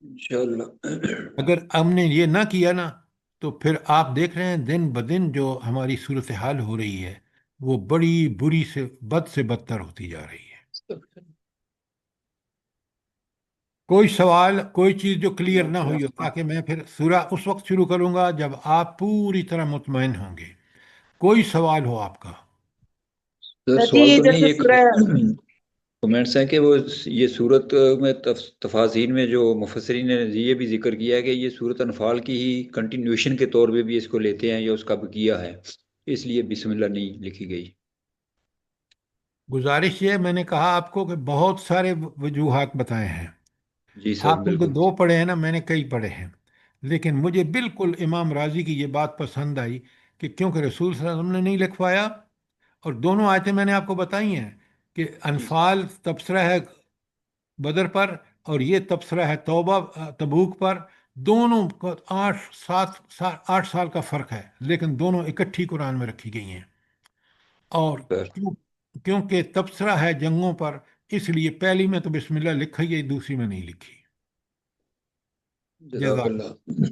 انشاءاللہ۔ اگر ہم نے یہ نہ کیا نا تو پھر آپ دیکھ رہے ہیں دن بدن جو ہماری صورتحال ہو رہی ہے وہ بڑی بری سے بدتر ہوتی جا رہی ہے۔ کوئی سوال، کوئی چیز جو کلیئر نہ ہوئی ہو، تاکہ میں پھر سورہ اس وقت شروع کروں گا جب آپ پوری طرح مطمئن ہوں گے۔ کوئی سوال ہو آپ کا؟ سر جی سوال تو نہیں، جیسے ایک سورہ کمنٹس ہیں کہ وہ یہ صورت میں تفاصیل میں جو مفسرین نے یہ بھی ذکر کیا ہے کہ یہ صورت انفال کی ہی کنٹینیوشن کے طور پہ بھی اس کو لیتے ہیں یا اس کا بقیہ ہے، اس لیے بسم اللہ نہیں لکھی گئی۔ گزارش یہ میں نے کہا آپ کو کہ بہت سارے وجوہات بتائے ہیں، جی سر آپ ان کو بالکل۔ دو پڑھے ہیں نا، میں نے کئی پڑھے ہیں، لیکن مجھے بالکل امام راضی کی یہ بات پسند آئی کہ کیونکہ رسول صلی اللہ علیہ وسلم نے نہیں لکھوایا، اور دونوں آیتیں میں نے آپ کو بتائی ہیں کہ جی سر۔ انفال تبصرہ ہے بدر پر اور یہ تبصرہ ہے توبہ تبوک پر، دونوں کو 8 سال کا فرق ہے، لیکن دونوں اکٹھی قرآن میں رکھی گئی ہیں، اور سر کیونکہ تبصرہ ہے جنگوں پر، اس لیے پہلی میں تو بسم اللہ لکھی گئی، دوسری میں نہیں لکھی۔ جزاک جزاک۔ اللہ۔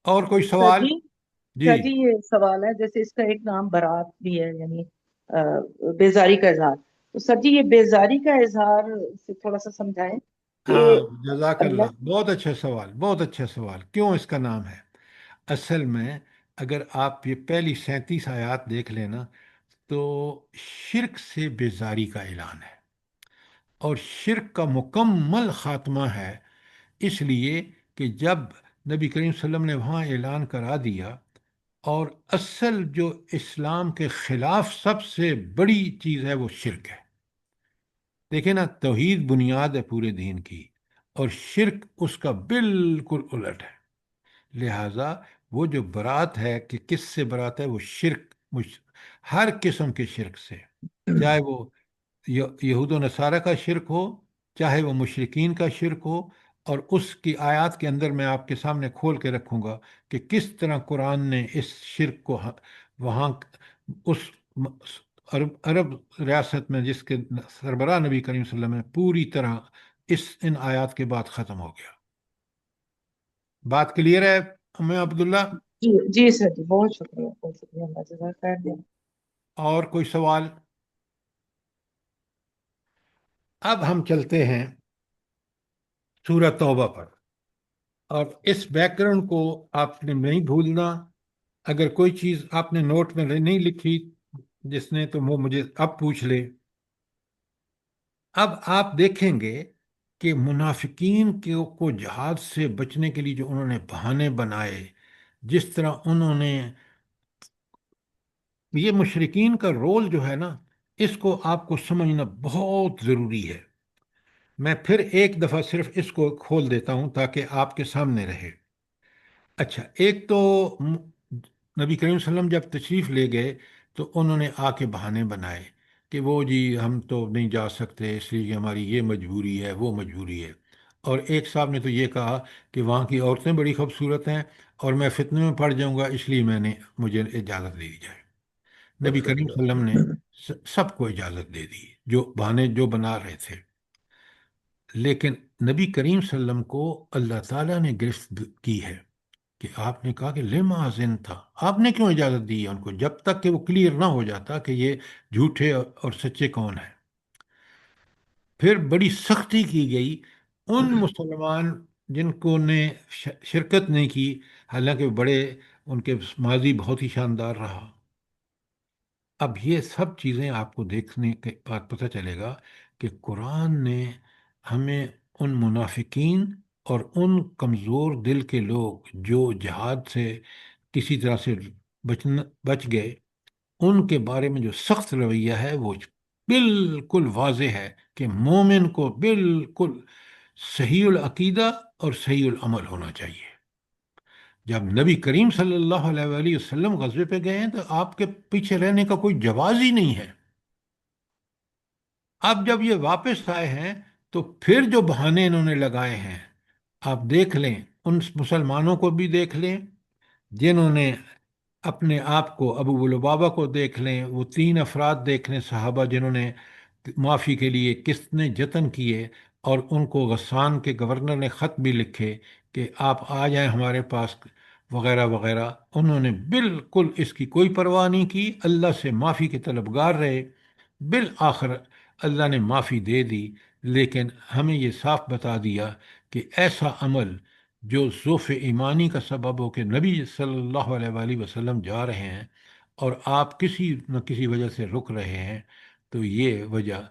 اور کوئی سر سوال؟ جی، جی یہ سوال ہے، جیسے اس کا ایک نام برات بھی ہے، یعنی بیزاری کا اظہار، تو سر جی یہ بیزاری کا اظہار سے تھوڑا سا سمجھائیں کہ ہاں، جزاک اللہ اللہ، بہت اچھا سوال، بہت اچھا سوال۔ کیوں اس کا نام ہے؟ اصل میں اگر آپ یہ پہلی 37 آیات دیکھ لینا تو شرک سے بیزاری کا اعلان ہے، اور شرک کا مکمل خاتمہ ہے، اس لیے کہ جب نبی کریم صلی اللہ علیہ وسلم نے وہاں اعلان کرا دیا، اور اصل جو اسلام کے خلاف سب سے بڑی چیز ہے وہ شرک ہے۔ دیکھیں نا، توحید بنیاد ہے پورے دین کی، اور شرک اس کا بالکل الٹ ہے۔ لہذا وہ جو برات ہے کہ کس سے برات ہے، وہ شرک، ہر قسم کے شرک سے، چاہے وہ یہود و نصارہ کا شرک ہو، چاہے وہ مشرکین کا شرک ہو۔ اور اس کی آیات کے اندر میں آپ کے سامنے کھول کے رکھوں گا کہ کس طرح قرآن نے اس شرک کو وہاں اس عرب ریاست میں جس کے سربراہ نبی کریم صلی اللہ علیہ وسلم نے پوری طرح ان آیات کے بعد ختم ہو گیا۔ بات کلیئر ہے ام عبداللہ؟ جی جی سر جی، بہت شکریہ، بہت شکریہ، اللہ جزاک خیر دے۔ اور کوئی سوال؟ اب ہم چلتے ہیں سورہ توبہ پر، اور اس بیک گراؤنڈ کو آپ نے نہیں بھولنا۔ اگر کوئی چیز آپ نے نوٹ میں نہیں لکھی جس نے، تو وہ مجھے اب پوچھ لے۔ اب آپ دیکھیں گے کہ منافقین کو جہاد سے بچنے کے لیے جو انہوں نے بہانے بنائے، جس طرح انہوں نے، یہ مشرکین کا رول جو ہے نا، اس کو آپ کو سمجھنا بہت ضروری ہے۔ میں پھر ایک دفعہ صرف اس کو کھول دیتا ہوں تاکہ آپ کے سامنے رہے۔ اچھا، ایک تو نبی کریم صلی اللہ علیہ وسلم جب تشریف لے گئے تو انہوں نے آ کے بہانے بنائے کہ وہ جی ہم تو نہیں جا سکتے اس لیے کہ ہماری یہ مجبوری ہے، وہ مجبوری ہے۔ اور ایک صاحب نے تو یہ کہا کہ وہاں کی عورتیں بڑی خوبصورت ہیں اور میں فتنے میں پڑ جاؤں گا، اس لیے مجھے اجازت دے دی جائے۔ نبی کریم صلی اللہ علیہ وسلم نے سب کو اجازت دے دی جو بہانے جو بنا رہے تھے، لیکن نبی کریم صلی اللہ علیہ وسلم کو اللہ تعالیٰ نے گرفت کی ہے کہ آپ نے کہا کہ لما ذن تھا، آپ نے کیوں اجازت دی ہے ان کو، جب تک کہ وہ کلیئر نہ ہو جاتا کہ یہ جھوٹے اور سچے کون ہیں۔ پھر بڑی سختی کی گئی ان مسلمان جن کو نے شرکت نہیں کی، حالانکہ بڑے ان کے ماضی بہت ہی شاندار رہا۔ اب یہ سب چیزیں آپ کو دیکھنے کے بعد پتہ چلے گا کہ قرآن نے ہمیں ان منافقین اور ان کمزور دل کے لوگ جو جہاد سے کسی طرح سے بچ گئے، ان کے بارے میں جو سخت رویہ ہے وہ بالکل واضح ہے کہ مومن کو بالکل صحیح العقیدہ اور صحیح العمل ہونا چاہیے۔ جب نبی کریم صلی اللہ علیہ وآلہ وسلم غزوے پہ گئے ہیں تو آپ کے پیچھے رہنے کا کوئی جواز ہی نہیں ہے۔ اب جب یہ واپس آئے ہیں تو پھر جو بہانے انہوں نے لگائے ہیں، آپ دیکھ لیں، ان مسلمانوں کو بھی دیکھ لیں جنہوں نے اپنے آپ کو، ابو لبابہ کو دیکھ لیں، وہ 3 افراد دیکھ لیں صحابہ جنہوں نے معافی کے لیے کس نے جتن کیے، اور ان کو غسان کے گورنر نے خط بھی لکھے کہ آپ آ جائیں ہمارے پاس وغیرہ وغیرہ۔ انہوں نے بالکل اس کی کوئی پرواہ نہیں کی، اللہ سے معافی کے طلبگار رہے۔ بالآخر اللہ نے معافی دے دی، لیکن ہمیں یہ صاف بتا دیا کہ ایسا عمل جو ضعف ایمانی کا سبب ہو کہ نبی صلی اللہ علیہ وآلہ وسلم جا رہے ہیں اور آپ کسی نہ کسی وجہ سے رک رہے ہیں، تو یہ وجہ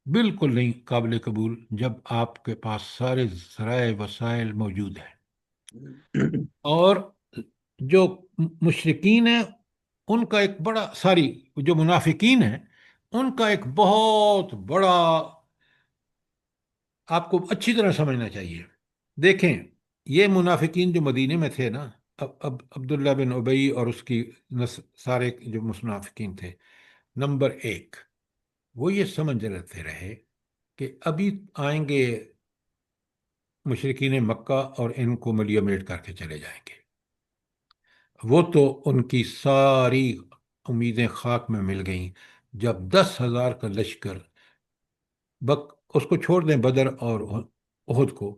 بالکل نہیں قابل قبول جب آپ کے پاس سارے ذرائع وسائل موجود ہیں۔ اور جو مشرکین ہیں ان کا ایک بڑا، جو منافقین ہیں ان کا ایک بہت بڑا آپ کو اچھی طرح سمجھنا چاہیے۔ دیکھیں، یہ منافقین جو مدینے میں تھے نا، اب عبداللہ بن ابی اور اس کی سارے جو منافقین تھے، نمبر 1 وہ یہ سمجھ رہے کہ ابھی آئیں گے مشرکین مکہ اور ان کو ملیا میٹ کر کے چلے جائیں گے۔ وہ تو ان کی ساری امیدیں خاک میں مل گئیں جب 10,000 کا لشکر، اس کو چھوڑ دیں بدر اور احد کو،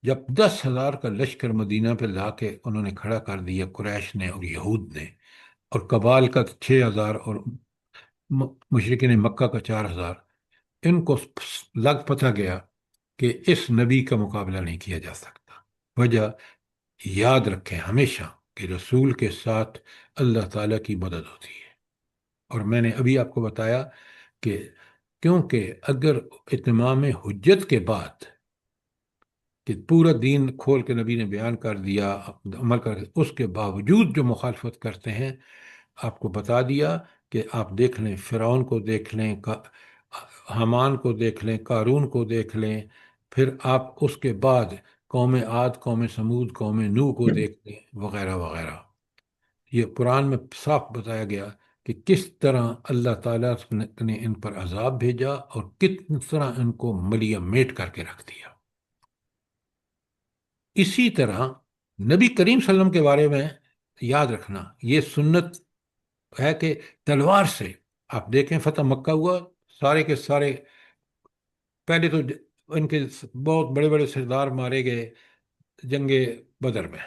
جب 10,000 کا لشکر مدینہ پہ لا کے انہوں نے کھڑا کر دیا قریش نے اور یہود نے، اور کبال کا 6,000 اور مشرکین مکہ کا 4,000، ان کو لگ پتہ گیا کہ اس نبی کا مقابلہ نہیں کیا جا سکتا۔ وجہ یاد رکھیں ہمیشہ کہ رسول کے ساتھ اللہ تعالیٰ کی مدد ہوتی ہے۔ اور میں نے ابھی آپ کو بتایا کہ کیونکہ اگر اتمام حجت کے بعد کہ پورا دین کھول کے نبی نے بیان کر دیا، عمل کر، اس کے باوجود جو مخالفت کرتے ہیں آپ کو بتا دیا کہ آپ دیکھ لیں، فرعون کو دیکھ لیں، حامان کو دیکھ لیں، قارون کو دیکھ لیں، پھر آپ اس کے بعد قوم عاد، قوم سمود، قوم نوح کو دیکھ لیں، وغیرہ وغیرہ۔ یہ قرآن میں صاف بتایا گیا کہ کس طرح اللہ تعالیٰ نے ان پر عذاب بھیجا اور کس طرح ان کو ملیا میٹ کر کے رکھ دیا۔ اسی طرح نبی کریم صلی اللہ علیہ وسلم کے بارے میں یاد رکھنا، یہ سنت ہے کہ تلوار سے، آپ دیکھیں فتح مکہ ہوا، سارے کے سارے، پہلے تو ان کے بہت بڑے بڑے سردار مارے گئے جنگ بدر میں،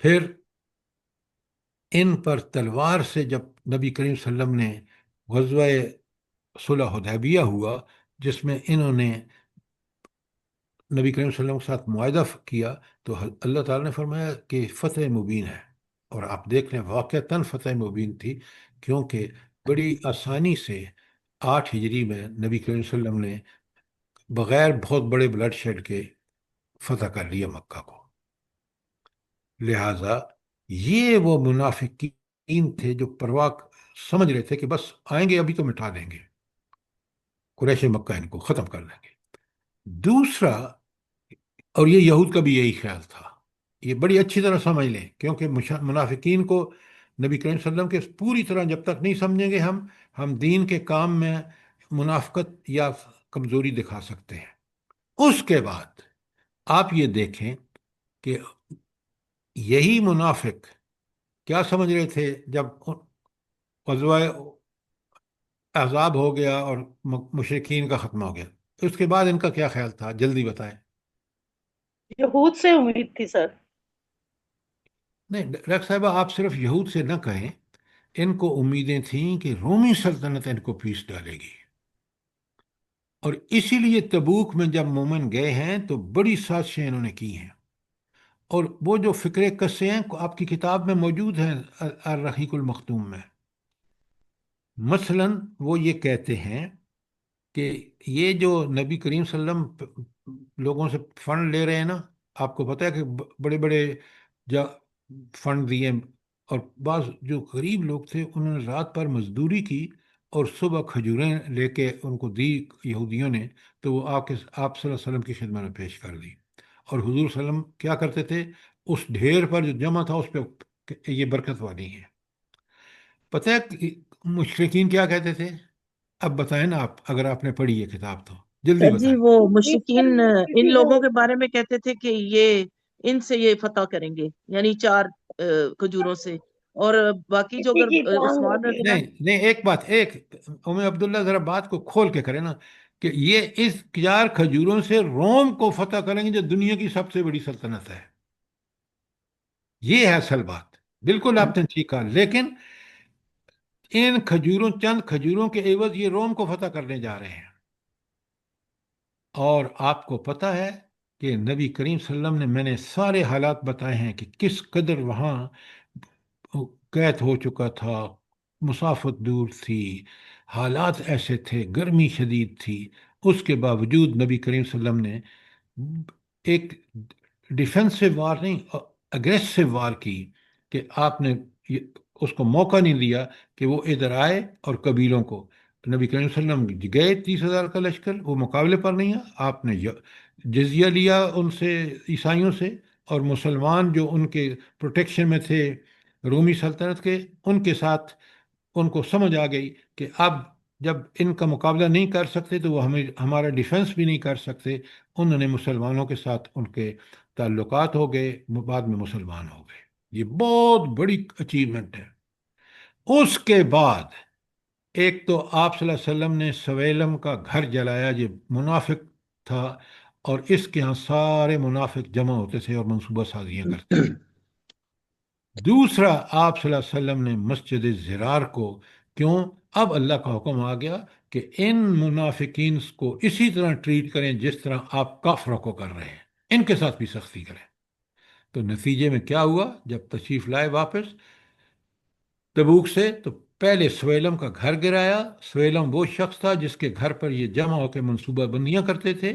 پھر ان پر تلوار سے جب نبی کریم صلی اللہ علیہ وسلم نے غزوہ صلح حدیبیہ ہوا، جس میں انہوں نے نبی کریم صلی اللہ علیہ وسلم کے ساتھ معاہدہ کیا، تو اللہ تعالیٰ نے فرمایا کہ فتح مبین ہے، اور آپ دیکھ لیں واقعتاً فتح مبین تھی، کیونکہ بڑی آسانی سے 8 ہجری میں نبی کریم صلی اللہ علیہ وسلم نے بغیر بہت بڑے بلڈ شیڈ کے فتح کر لیا مکہ کو۔ لہٰذا یہ وہ منافقین تھے جو پرواہ سمجھ رہے تھے کہ بس آئیں گے ابھی تو مٹا دیں گے، قریش مکہ ان کو ختم کر دیں گے۔ دوسرا، اور یہ یہود کا بھی یہی خیال تھا، یہ بڑی اچھی طرح سمجھ لیں، کیونکہ منافقین کو نبی کریم صلی اللہ علیہ وسلم کے پوری طرح جب تک نہیں سمجھیں گے ہم دین کے کام میں منافقت یا کمزوری دکھا سکتے ہیں۔ اس کے بعد آپ یہ دیکھیں کہ یہی منافق کیا سمجھ رہے تھے جب غزوہ احزاب ہو گیا اور مشرکین کا ختم ہو گیا، اس کے بعد ان کا کیا خیال تھا؟ جلدی بتائیں۔ یہود سے امید تھی سر۔ نہیں ڈاکٹر صاحبہ، آپ صرف یہود سے نہ کہیں، ان کو امیدیں تھیں کہ رومی سلطنت ان کو پیس ڈالے گی، اور اسی لیے تبوک میں جب مومن گئے ہیں تو بڑی سازشیں انہوں نے کی ہیں، اور وہ جو فکرے کسے ہیں آپ کی کتاب میں موجود ہیں الرحیق المختوم میں۔ مثلا وہ یہ کہتے ہیں کہ یہ جو نبی کریم صلی اللہ علیہ وسلم لوگوں سے فنڈ لے رہے ہیں نا، آپ کو پتہ ہے کہ بڑے بڑے فنڈ دیے، اور بعض جو غریب لوگ تھے انہوں نے رات پر مزدوری کی اور صبح کھجوریں لے کے ان کو دی یہودیوں نے، تو وہ آپ صلی اللہ علیہ وسلم کی خدمت میں پیش کر دی، اور حضور صلی اللہ علیہ وسلم کیا کرتے تھے، اس ڈھیر پر جو جمع تھا اس پہ یہ برکت والی ہے۔ پتہ ہے مشرکین کیا کہتے تھے؟ اب بتائیں نا آپ، اگر آپ نے پڑھی یہ کتاب تو جلدی سر جی بتائیں۔ وہ مشرکین ان لوگوں کے بارے میں کہتے تھے کہ یہ ان سے یہ فتح کریں گے، یعنی 4 کھجوروں سے، اور باقی جو کسی کی اگر ٹانگ عثمان ہوگی۔ رضی اللہ، نہیں ایک بات، ام عبداللہ ذرا بات کو کھول کے کرے نا، کہ یہ اس 4 کھجوروں سے روم کو فتح کریں گے جو دنیا کی سب سے بڑی سلطنت ہے، یہ ہے اصل بات۔ بالکل آپ نے ٹھیک کہا، لیکن ان چند کھجوروں کے عوض یہ روم کو فتح کرنے جا رہے ہیں، اور آپ کو پتہ ہے کہ نبی کریم صلی اللہ علیہ وسلم نے، میں نے سارے حالات بتائے ہیں کہ کس قدر وہاں قید ہو چکا تھا، مسافت دور تھی، حالات ایسے تھے، گرمی شدید تھی، اس کے باوجود نبی کریم صلی اللہ علیہ وسلم نے ایک ڈیفینسو وار نہیں، اگریسو وار کی، کہ آپ نے اس کو موقع نہیں دیا کہ وہ ادھر آئے اور قبیلوں کو، نبی کریم صلی اللہ علیہ وسلم گئے 30,000 کا لشکر، وہ مقابلے پر نہیں ہے، آپ نے جزیہ لیا ان سے، عیسائیوں سے، اور مسلمان جو ان کے پروٹیکشن میں تھے رومی سلطنت کے، ان کے ساتھ ان کو سمجھ آ گئی کہ اب جب ان کا مقابلہ نہیں کر سکتے تو وہ ہمارا ڈیفنس بھی نہیں کر سکتے، انہوں نے مسلمانوں کے ساتھ ان کے تعلقات ہو گئے، بعد میں مسلمان ہو گئے۔ یہ بہت بڑی اچیومنٹ ہے۔ اس کے بعد ایک تو آپ صلی اللہ علیہ وسلم نے سویلم کا گھر جلایا، جو منافق تھا، اور اس کے ہاں سارے منافق جمع ہوتے تھے اور منصوبہ سازیاں کرتے تھے۔ دوسرا، آپ صلی اللہ علیہ وسلم نے مسجد زرار کو، کیوں؟ اب اللہ کا حکم آ گیا کہ ان منافقین کو اسی طرح ٹریٹ کریں جس طرح آپ کافروں کو کر رہے ہیں، ان کے ساتھ بھی سختی کریں۔ تو نتیجے میں کیا ہوا؟ جب تشریف لائے واپس تبوک سے، تو پہلے سویلم کا گھر گرایا۔ سویلم وہ شخص تھا جس کے گھر پر یہ جمع ہو کے منصوبہ بندیاں کرتے تھے،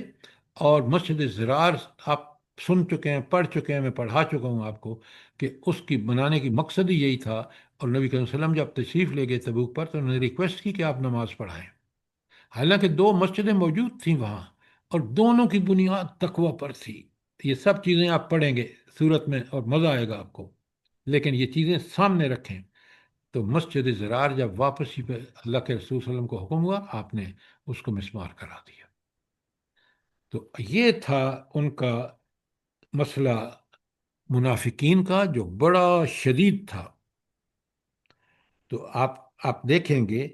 اور مسجد زرار آپ سن چکے ہیں، پڑھ چکے ہیں، میں پڑھا چکا ہوں آپ کو کہ اس کی بنانے کی مقصد ہی یہی تھا، اور نبی کریم صلی اللہ علیہ وسلم جب تشریف لے گئے تبوک پر تو انہوں نے ریکویسٹ کی کہ آپ نماز پڑھائیں، حالانکہ دو مسجدیں موجود تھیں وہاں، اور دونوں کی بنیاد تقوی پر تھی۔ یہ سب چیزیں آپ پڑھیں گے صورت میں اور مزہ آئے گا آپ کو، لیکن یہ چیزیں سامنے رکھیں۔ تو مسجد زرار جب واپسی پہ اللہ کے رسول صلی اللہ علیہ وسلم کو حکم ہوا، آپ نے اس کو مسمار کرا دیا۔ تو یہ تھا ان کا مسئلہ منافقین کا جو بڑا شدید تھا۔ تو آپ دیکھیں گے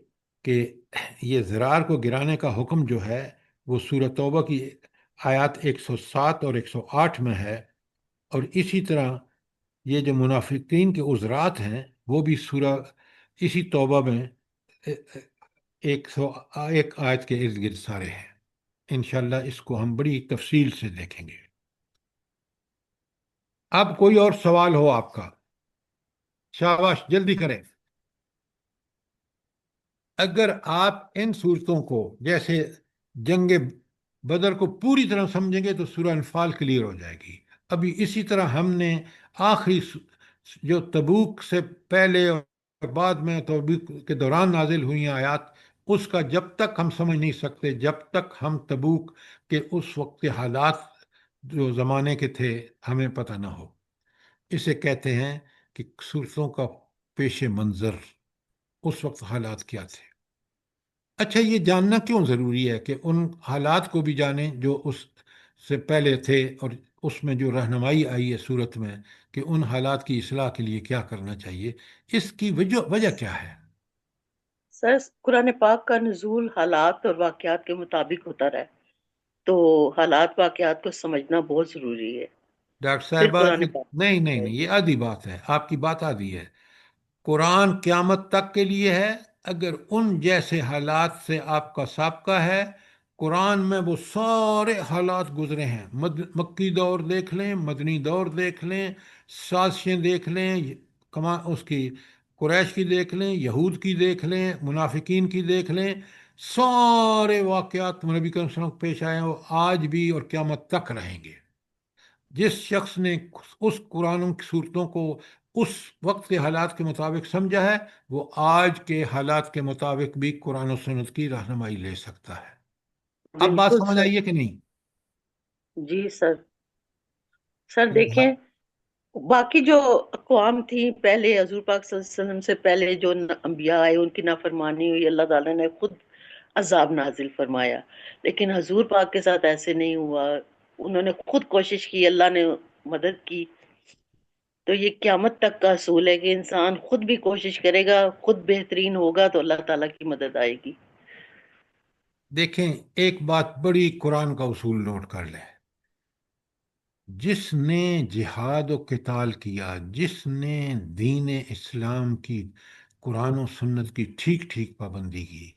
کہ یہ زرار کو گرانے کا حکم جو ہے وہ سورہ توبہ کی آیات 107 اور 108 میں ہے، اور اسی طرح یہ جو منافقین کے عذرات ہیں وہ بھی سورہ اسی توبہ میں 101 آیت کے ارد گرد سارے ہیں۔ انشاءاللہ اس کو ہم بڑی تفصیل سے دیکھیں گے۔ اب کوئی اور سوال ہو آپ کا؟ شاباش، جلدی کریں۔ اگر آپ ان صورتوں کو جیسے جنگ بدر کو پوری طرح سمجھیں گے تو سورہ انفال کلیئر ہو جائے گی۔ ابھی اسی طرح ہم نے آخری جو تبوک سے پہلے اور بعد میں تبوک کے دوران نازل ہوئی آیات، اس کا جب تک ہم سمجھ نہیں سکتے جب تک ہم تبوک کے اس وقت کے حالات جو زمانے کے تھے ہمیں پتہ نہ ہو۔ اسے کہتے ہیں کہ صورتوں کا پیش منظر، اس وقت حالات کیا تھے۔ اچھا، یہ جاننا کیوں ضروری ہے کہ ان حالات کو بھی جانیں جو اس سے پہلے تھے، اور اس میں جو رہنمائی آئی ہے صورت میں کہ ان حالات کی اصلاح کے لیے کیا کرنا چاہیے؟ اس کی وجہ کیا ہے؟ سر، قرآن پاک کا نزول حالات اور واقعات کے مطابق ہوتا رہا ہے، تو حالات واقعات کو سمجھنا بہت ضروری ہے۔ ڈاکٹر پھر صاحبہ قرآن پاک نہیں نہیں نہیں، یہ آدھی بات ہے، آپ کی بات آدھی ہے۔ قرآن قیامت تک کے لیے ہے۔ اگر ان جیسے حالات سے آپ کا سابقہ ہے، قرآن میں وہ سارے حالات گزرے ہیں، مکی دور دیکھ لیں، مدنی دور دیکھ لیں، سازشیں دیکھ لیں، اس کی قریش کی دیکھ لیں، یہود کی دیکھ لیں، منافقین کی دیکھ لیں، سارے واقعات نبی کریم صلی اللہ علیہ وسلم کو پیش آئے ہیں، وہ آج بھی اور قیامت تک رہیں گے۔ جس شخص نے اس قرآن کی صورتوں کو اس وقت کے حالات کے مطابق سمجھا ہے، وہ آج کے حالات کے مطابق بھی قرآن و سنت کی رہنمائی لے سکتا ہے۔ اب بات بالکل سمجھ سر۔ آئیے کہ نہیں؟ جی سر۔ سر دیکھیں، باقی جو اقوام تھی پہلے حضور پاک صلی اللہ علیہ وسلم سے پہلے، جو انبیاء آئے ان کی نافرمانی ہوئی، اللہ تعالیٰ نے خود عذاب نازل فرمایا، لیکن حضور پاک کے ساتھ ایسے نہیں ہوا۔ انہوں نے خود کوشش کی، اللہ نے مدد کی۔ تو یہ قیامت تک کا اصول ہے کہ انسان خود بھی کوشش کرے گا، خود بہترین ہوگا تو اللہ تعالیٰ کی مدد آئے گی۔ دیکھیں، ایک بات بڑی قرآن کا اصول نوٹ کر لیں۔ جس نے جہاد و قتال کیا، جس نے دین اسلام کی قرآن و سنت کی ٹھیک ٹھیک پابندی کی،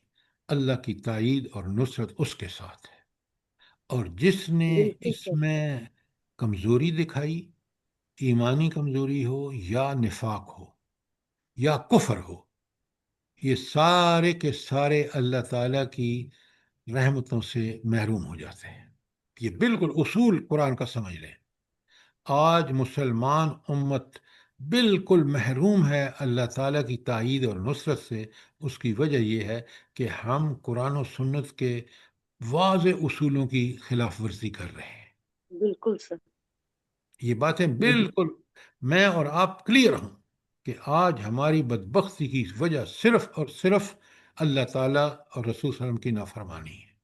اللہ کی تائید اور نصرت اس کے ساتھ ہے۔ اور جس نے بالکل اس سر۔ میں کمزوری دکھائی، ایمانی کمزوری ہو یا نفاق ہو یا کفر ہو، یہ سارے کے سارے اللہ تعالیٰ کی رحمتوں سے محروم ہو جاتے ہیں۔ یہ بالکل اصول قرآن کا سمجھ لیں۔ آج مسلمان امت بالکل محروم ہے اللہ تعالیٰ کی تائید اور نصرت سے۔ اس کی وجہ یہ ہے کہ ہم قرآن و سنت کے واضح اصولوں کی خلاف ورزی کر رہے ہیں۔ بالکل سر۔ یہ باتیں بالکل میں اور آپ کلیئر ہوں کہ آج ہماری بدبختی کی وجہ صرف اور صرف اللہ تعالیٰ اور رسول صلی اللہ علیہ وسلم کی نافرمانی ہے۔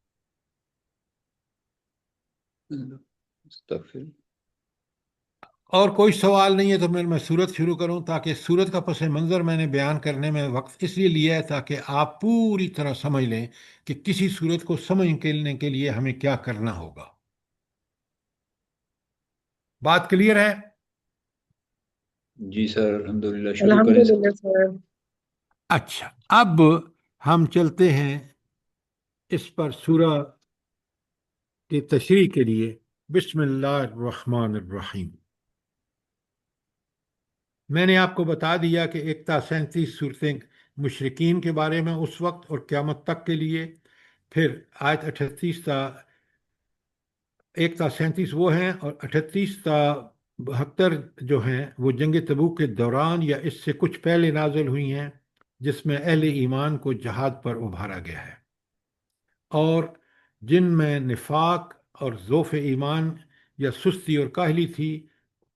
استغفر۔ اور کوئی سوال نہیں ہے تو میں سورت شروع کروں، تاکہ سورت کا پس منظر میں نے بیان کرنے میں وقت اس لیے لیا ہے تاکہ آپ پوری طرح سمجھ لیں کہ کسی سورت کو سمجھنے کے لیے ہمیں کیا کرنا ہوگا۔ بات کلیئر ہے؟ جی سر، الحمدللہ، شروع کریں سر۔ الحمدللہ سر۔ اچھا، اب ہم چلتے ہیں اس پر سورہ کی تشریح کے لیے۔ بسم اللہ الرحمن الرحیم۔ میں نے آپ کو بتا دیا کہ 1 تا 37 صورتیں مشرکین کے بارے میں اس وقت اور قیامت تک کے لیے، پھر آیت 38 تا 1 تا 37 وہ ہیں، اور 38 تا 72 جو ہیں وہ جنگ تبوک کے دوران یا اس سے کچھ پہلے نازل ہوئی ہیں، جس میں اہل ایمان کو جہاد پر ابھارا گیا ہے، اور جن میں نفاق اور ضعف ایمان یا سستی اور کاہلی تھی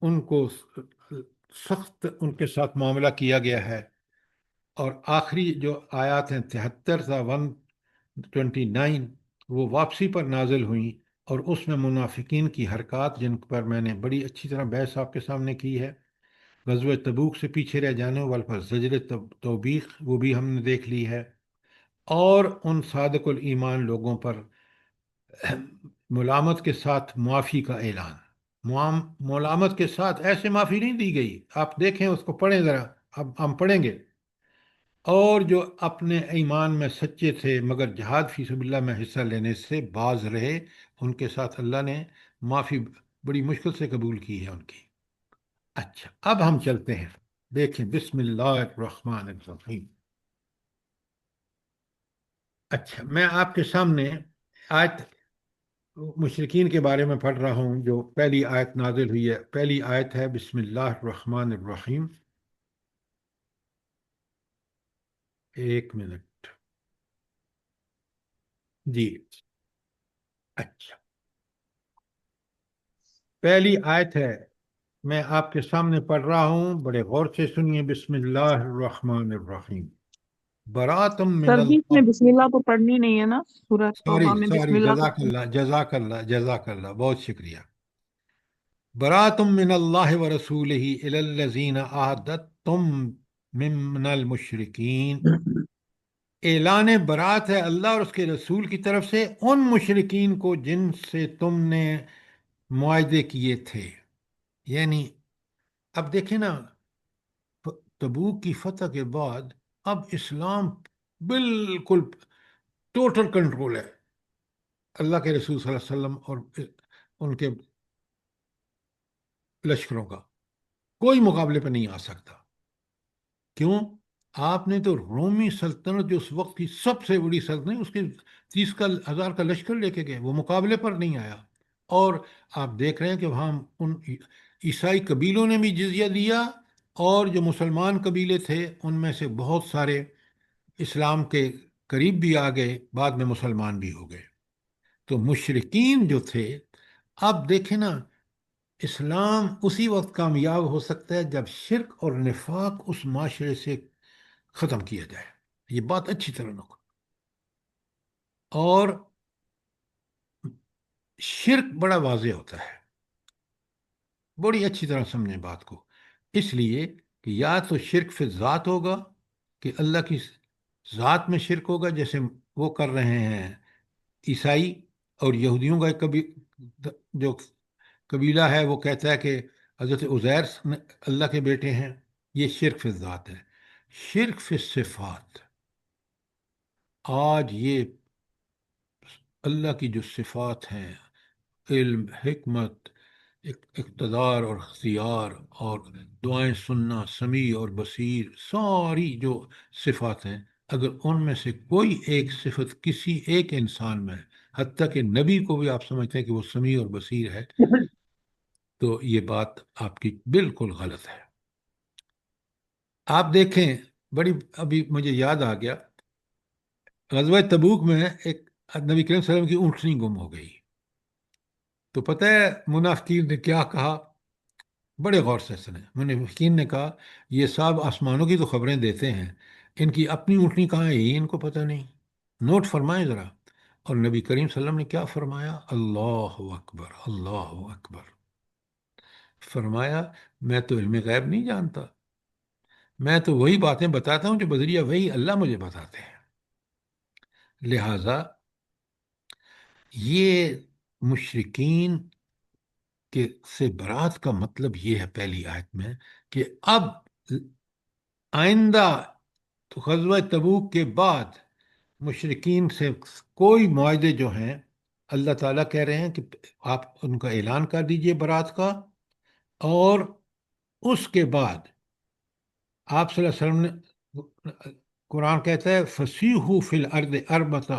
ان کو سخت ان کے ساتھ معاملہ کیا گیا ہے۔ اور آخری جو آیات ہیں 73 تا 129 وہ واپسی پر نازل ہوئیں، اور اس میں منافقین کی حرکات جن پر میں نے بڑی اچھی طرح بحث آپ کے سامنے کی ہے، غزوہ تبوک سے پیچھے رہ جانے والے پر زجر توبیخ وہ بھی ہم نے دیکھ لی ہے، اور ان صادق الایمان لوگوں پر ملامت کے ساتھ معافی کا اعلان۔ ملامت کے ساتھ ایسے معافی نہیں دی گئی، آپ دیکھیں اس کو پڑھیں ذرا، اب ہم پڑھیں گے۔ اور جو اپنے ایمان میں سچے تھے مگر جہاد فی سبیل اللہ میں حصہ لینے سے باز رہے، ان کے ساتھ اللہ نے معافی بڑی مشکل سے قبول کی ہے ان کی۔ اچھا، اب ہم چلتے ہیں، دیکھیں بسم اللہ الرحمن الرحیم۔ اچھا، میں آپ کے سامنے آیت مشرکین کے بارے میں پڑھ رہا ہوں جو پہلی آیت نازل ہوئی ہے۔ پہلی آیت ہے بسم اللہ الرحمن الرحیم۔ ایک منٹ جی، اچھا، پہلی آیت ہے، میں آپ کے سامنے پڑھ رہا ہوں، بڑے غور سے سنیے، بسم اللہ الرحمن الرحیم۔ براتم من سر جی اس میں اللہ، بسم اللہ تو پڑھنی نہیں ہے نا، سورہ توبہ میں بسم سوری، اللہ تو جزاک اللہ، جزاک اللہ، جزاک اللہ، بہت شکریہ۔ براتم من اللہ ورسولہ الی الذین عاہدتم من المشرکین، اعلان برات ہے اللہ اور اس کے رسول کی طرف سے ان مشرکین کو جن سے تم نے معاہدے کیے تھے۔ یعنی اب دیکھیں نا، تبوک کی فتح کے بعد اب اسلام بالکل ٹوٹل کنٹرول ہے اللہ کے رسول صلی اللہ علیہ وسلم اور ان کے لشکروں کا، کوئی مقابلے پہ نہیں آ سکتا۔ کیوں؟ آپ نے تو رومی سلطنت جو اس وقت کی سب سے بڑی سلطنت، اس کے 30,000 کا لشکر لے کے گئے، وہ مقابلے پر نہیں آیا۔ اور آپ دیکھ رہے ہیں کہ وہاں ان عیسائی قبیلوں نے بھی جزیہ دیا، اور جو مسلمان قبیلے تھے ان میں سے بہت سارے اسلام کے قریب بھی آ گئے، بعد میں مسلمان بھی ہو گئے۔ تو مشرکین جو تھے، اب دیکھیں نا، اسلام اسی وقت کامیاب ہو سکتا ہے جب شرک اور نفاق اس معاشرے سے ختم کیا جائے، یہ بات اچھی طرح نوٹ۔ اور شرک بڑا واضح ہوتا ہے، بڑی اچھی طرح سمجھیں بات کو، اس لیے کہ یا تو شرک فی ذات ہوگا کہ اللہ کی ذات میں شرک ہوگا، جیسے وہ کر رہے ہیں عیسائی اور یہودیوں کا ایک جو قبیلہ ہے وہ کہتا ہے کہ حضرت عزیر اللہ کے بیٹے ہیں، یہ شرک فی ذات ہے۔ شرک فی صفات، آج یہ اللہ کی جو صفات ہیں، علم، حکمت، اقتدار اور اختیار اور دعائیں سننا، سمیع اور بصیر، ساری جو صفات ہیں، اگر ان میں سے کوئی ایک صفت کسی ایک انسان میں، حتیٰ کہ نبی کو بھی آپ سمجھتے ہیں کہ وہ سمیع اور بصیر ہے، تو یہ بات آپ کی بالکل غلط ہے۔ آپ دیکھیں، بڑی ابھی مجھے یاد آ گیا، غزوہ تبوک میں ایک نبی کریم صلی اللہ علیہ وسلم کی اونٹنی گم ہو گئی، تو پتہ ہے منافقین نے کیا کہا؟ بڑے غور سے سنیں، منافقین نے کہا یہ صاحب آسمانوں کی تو خبریں دیتے ہیں، ان کی اپنی اونٹنی کہاں ہے یہ ان کو پتہ نہیں، نوٹ فرمائیں ذرا۔ اور نبی کریم صلی اللہ علیہ وسلم نے کیا فرمایا؟ اللہ اکبر، اللہ اکبر، فرمایا میں تو علم غیب نہیں جانتا، میں تو وہی باتیں بتاتا ہوں جو بذریعہ وہی اللہ مجھے بتاتے ہیں۔ لہٰذا یہ مشرکین کے سے برات کا مطلب یہ ہے پہلی آیت میں کہ اب آئندہ غزوہ تبوک کے بعد مشرکین سے کوئی معاہدے جو ہیں، اللہ تعالیٰ کہہ رہے ہیں کہ آپ ان کا اعلان کر دیجئے برات کا، اور اس کے بعد آپ صلی اللہ علیہ وسلم نے، قرآن کہتا ہے فَسِیحُوا فِی الْأَرْضِ أَرْبَعَةَ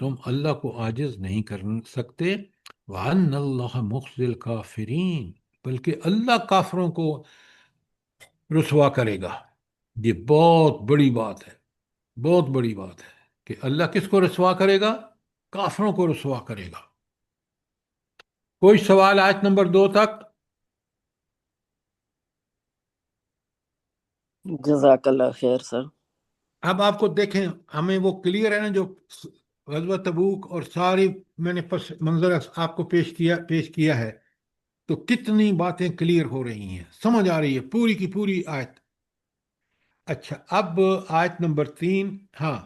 تم اللہ کو عاجز نہیں کر سکتے. وَأَنَّ اللَّهَ مُخْزِي الْكَافِرِينَ، بلکہ اللہ کافروں کو رسوا کرے گا. یہ بہت بڑی بات ہے، بہت بڑی بات ہے کہ اللہ کس کو رسوا کرے گا؟ کافروں کو رسوا کرے گا. کوئی سوال آیت نمبر 2 تک؟ جزاک اللہ خیر سر. اب آپ کو دیکھیں، ہمیں وہ کلیئر ہے نا، جو غزوہ تبوک اور ساری میں نے پس منظر آپ کو پیش کیا ہے، تو کتنی باتیں کلیئر ہو رہی ہیں، سمجھ آ رہی ہے پوری کی پوری آیت. اچھا، اب آیت نمبر 3. ہاں،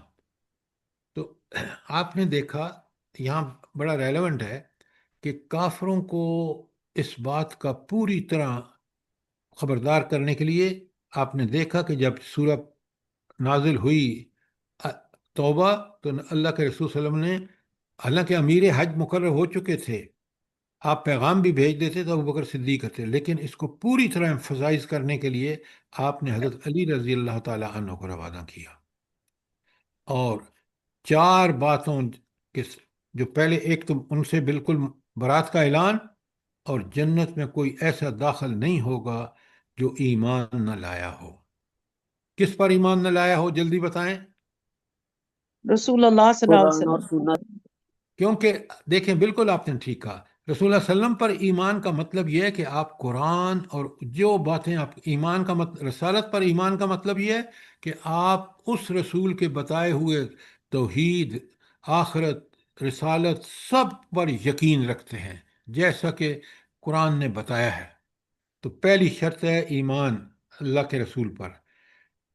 تو آپ نے دیکھا یہاں بڑا ریلیونٹ ہے کہ کافروں کو اس بات کا پوری طرح خبردار کرنے کے لیے آپ نے دیکھا کہ جب سورہ نازل ہوئی توبہ، تو اللہ کے رسول صلی اللہ علیہ وسلم نے، حالانکہ امیر حج مقرر ہو چکے تھے، آپ پیغام بھی بھیج دیتے تو ابوبکر صدیق تھے، لیکن اس کو پوری طرح ایمفسائز کرنے کے لیے آپ نے حضرت علی رضی اللہ تعالی عنہ کو روانہ کیا. اور 4 باتوں کے جو پہلے، ایک تو ان سے بالکل برات کا اعلان، اور جنت میں کوئی ایسا داخل نہیں ہوگا جو ایمان نہ لایا ہو. کس پر ایمان نہ لایا ہو، جلدی بتائیں. رسول اللہ صلی اللہ علیہ قرآن اور وسلم. سنت. کیونکہ دیکھیں، بالکل آپ نے ٹھیک کہا. رسول اللہ صلی اللہ علیہ وسلم پر ایمان کا مطلب یہ ہے کہ آپ قرآن اور جو باتیں آپ ایمان کا رسالت پر ایمان کا مطلب یہ ہے کہ آپ اس رسول کے بتائے ہوئے توحید، آخرت، رسالت سب پر یقین رکھتے ہیں جیسا کہ قرآن نے بتایا ہے. تو پہلی شرط ہے ایمان اللہ کے رسول پر.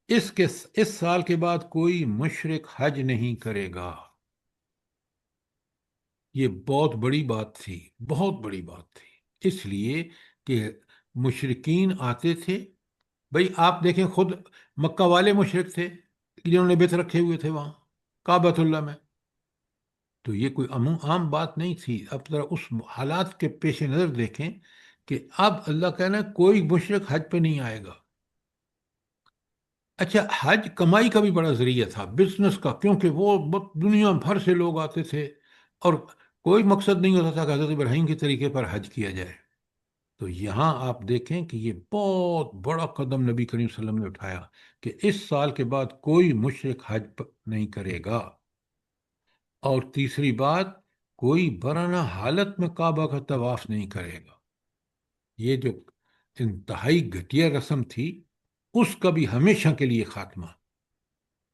اس سال کے بعد کوئی مشرک حج نہیں کرے گا. یہ بہت بڑی بات تھی، بہت بڑی بات تھی، اس لیے کہ مشرکین آتے تھے. بھئی آپ دیکھیں، خود مکہ والے مشرک تھے جنہوں نے بیت رکھے ہوئے تھے وہاں کعبۃ اللہ میں. تو یہ کوئی عام بات نہیں تھی. اب ذرا اس حالات کے پیش نظر دیکھیں کہ اب اللہ کہنا ہے کوئی مشرک حج پہ نہیں آئے گا. اچھا، حج کمائی کا بھی بڑا ذریعہ تھا، بزنس کا، کیونکہ وہ دنیا بھر سے لوگ آتے تھے اور کوئی مقصد نہیں ہوتا تھا کہ حضرت ابراہیم کے طریقے پر حج کیا جائے. تو یہاں آپ دیکھیں کہ یہ بہت بڑا قدم نبی کریم صلی اللہ علیہ وسلم نے اٹھایا کہ اس سال کے بعد کوئی مشرک حج نہیں کرے گا. اور تیسری بات، کوئی برہنہ حالت میں کعبہ کا طواف نہیں کرے گا. یہ جو انتہائی گھٹیا رسم تھی، اس کا بھی ہمیشہ کے لیے خاتمہ.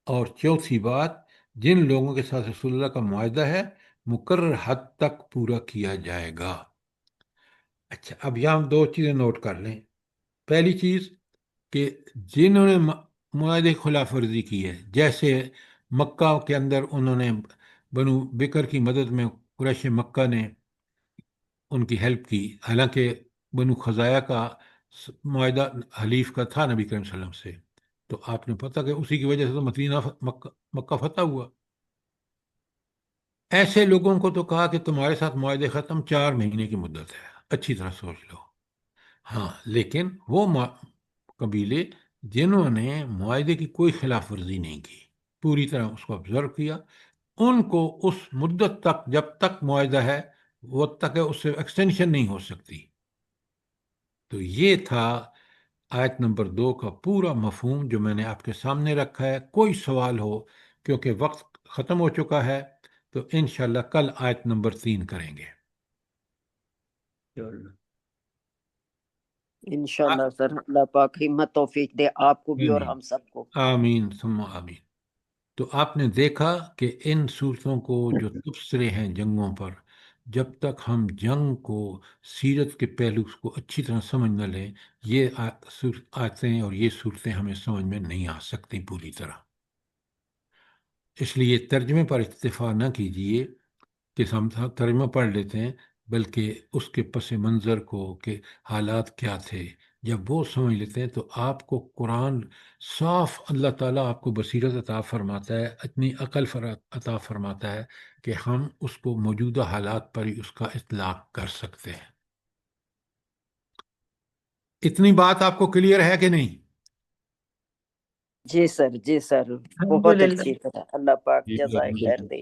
اور چوتھی بات، جن لوگوں کے ساتھ رسول اللہ کا معاہدہ ہے مقرر حد تک پورا کیا جائے گا. اچھا، اب یہاں 2 چیزیں نوٹ کر لیں. پہلی چیز کہ جنہوں نے معاہدے کی خلاف ورزی کی ہے، جیسے مکہ کے اندر انہوں نے بنو بکر کی مدد میں قریش مکہ نے ان کی ہیلپ کی، حالانکہ بنو خزایا کا معاہدہ حلیف کا تھا نبی کریم صلی اللہ علیہ وسلم سے. تو آپ نے پتہ کہ اسی کی وجہ سے تو مدینہ مکہ فتح ہوا. ایسے لوگوں کو تو کہا کہ تمہارے ساتھ معاہدے ختم 4 مہینے کی مدت ہے، اچھی طرح سوچ لو. ہاں، لیکن وہ قبیلے جنہوں نے معاہدے کی کوئی خلاف ورزی نہیں کی، پوری طرح اس کو آبزرو کیا، ان کو اس مدت تک جب تک معاہدہ ہے وہ تک ہے، اس سے ایکسٹینشن نہیں ہو سکتی. تو یہ تھا آیت نمبر 2 کا پورا مفہوم جو میں نے آپ کے سامنے رکھا ہے. کوئی سوال ہو، کیونکہ وقت ختم ہو چکا ہے، تو انشاءاللہ کل آیت نمبر 3 کریں گے. انشاءاللہ سر، اللہ پاک ہمت توفیق دے آپ کو بھی اور ہم سب کو. آمین ثم آمین. تو آپ نے دیکھا کہ ان صورتوں کو جو تبصرے ہیں جنگوں پر، جب تک ہم جنگ کو، سیرت کے پہلو کو اچھی طرح سمجھ نہ لیں، یہ آیتیں اور یہ صورتیں ہمیں سمجھ میں نہیں آ سکتی پوری طرح. اس لیے ترجمے پر اکتفا نہ کیجیے کہ ہم ترجمہ پڑھ لیتے ہیں، بلکہ اس کے پس منظر کو کہ حالات کیا تھے، جب وہ سمجھ لیتے ہیں تو آپ کو قرآن صاف، اللہ تعالیٰ آپ کو بصیرت عطا فرماتا ہے، اتنی عقل عطا فرماتا ہے کہ ہم اس کو موجودہ حالات پر ہی اس کا اطلاق کر سکتے ہیں. اتنی بات آپ کو کلیئر ہے کہ نہیں؟ جی سر، جی سر، بہت اچھی طرح. اللہ پاک جزائے خیر دے.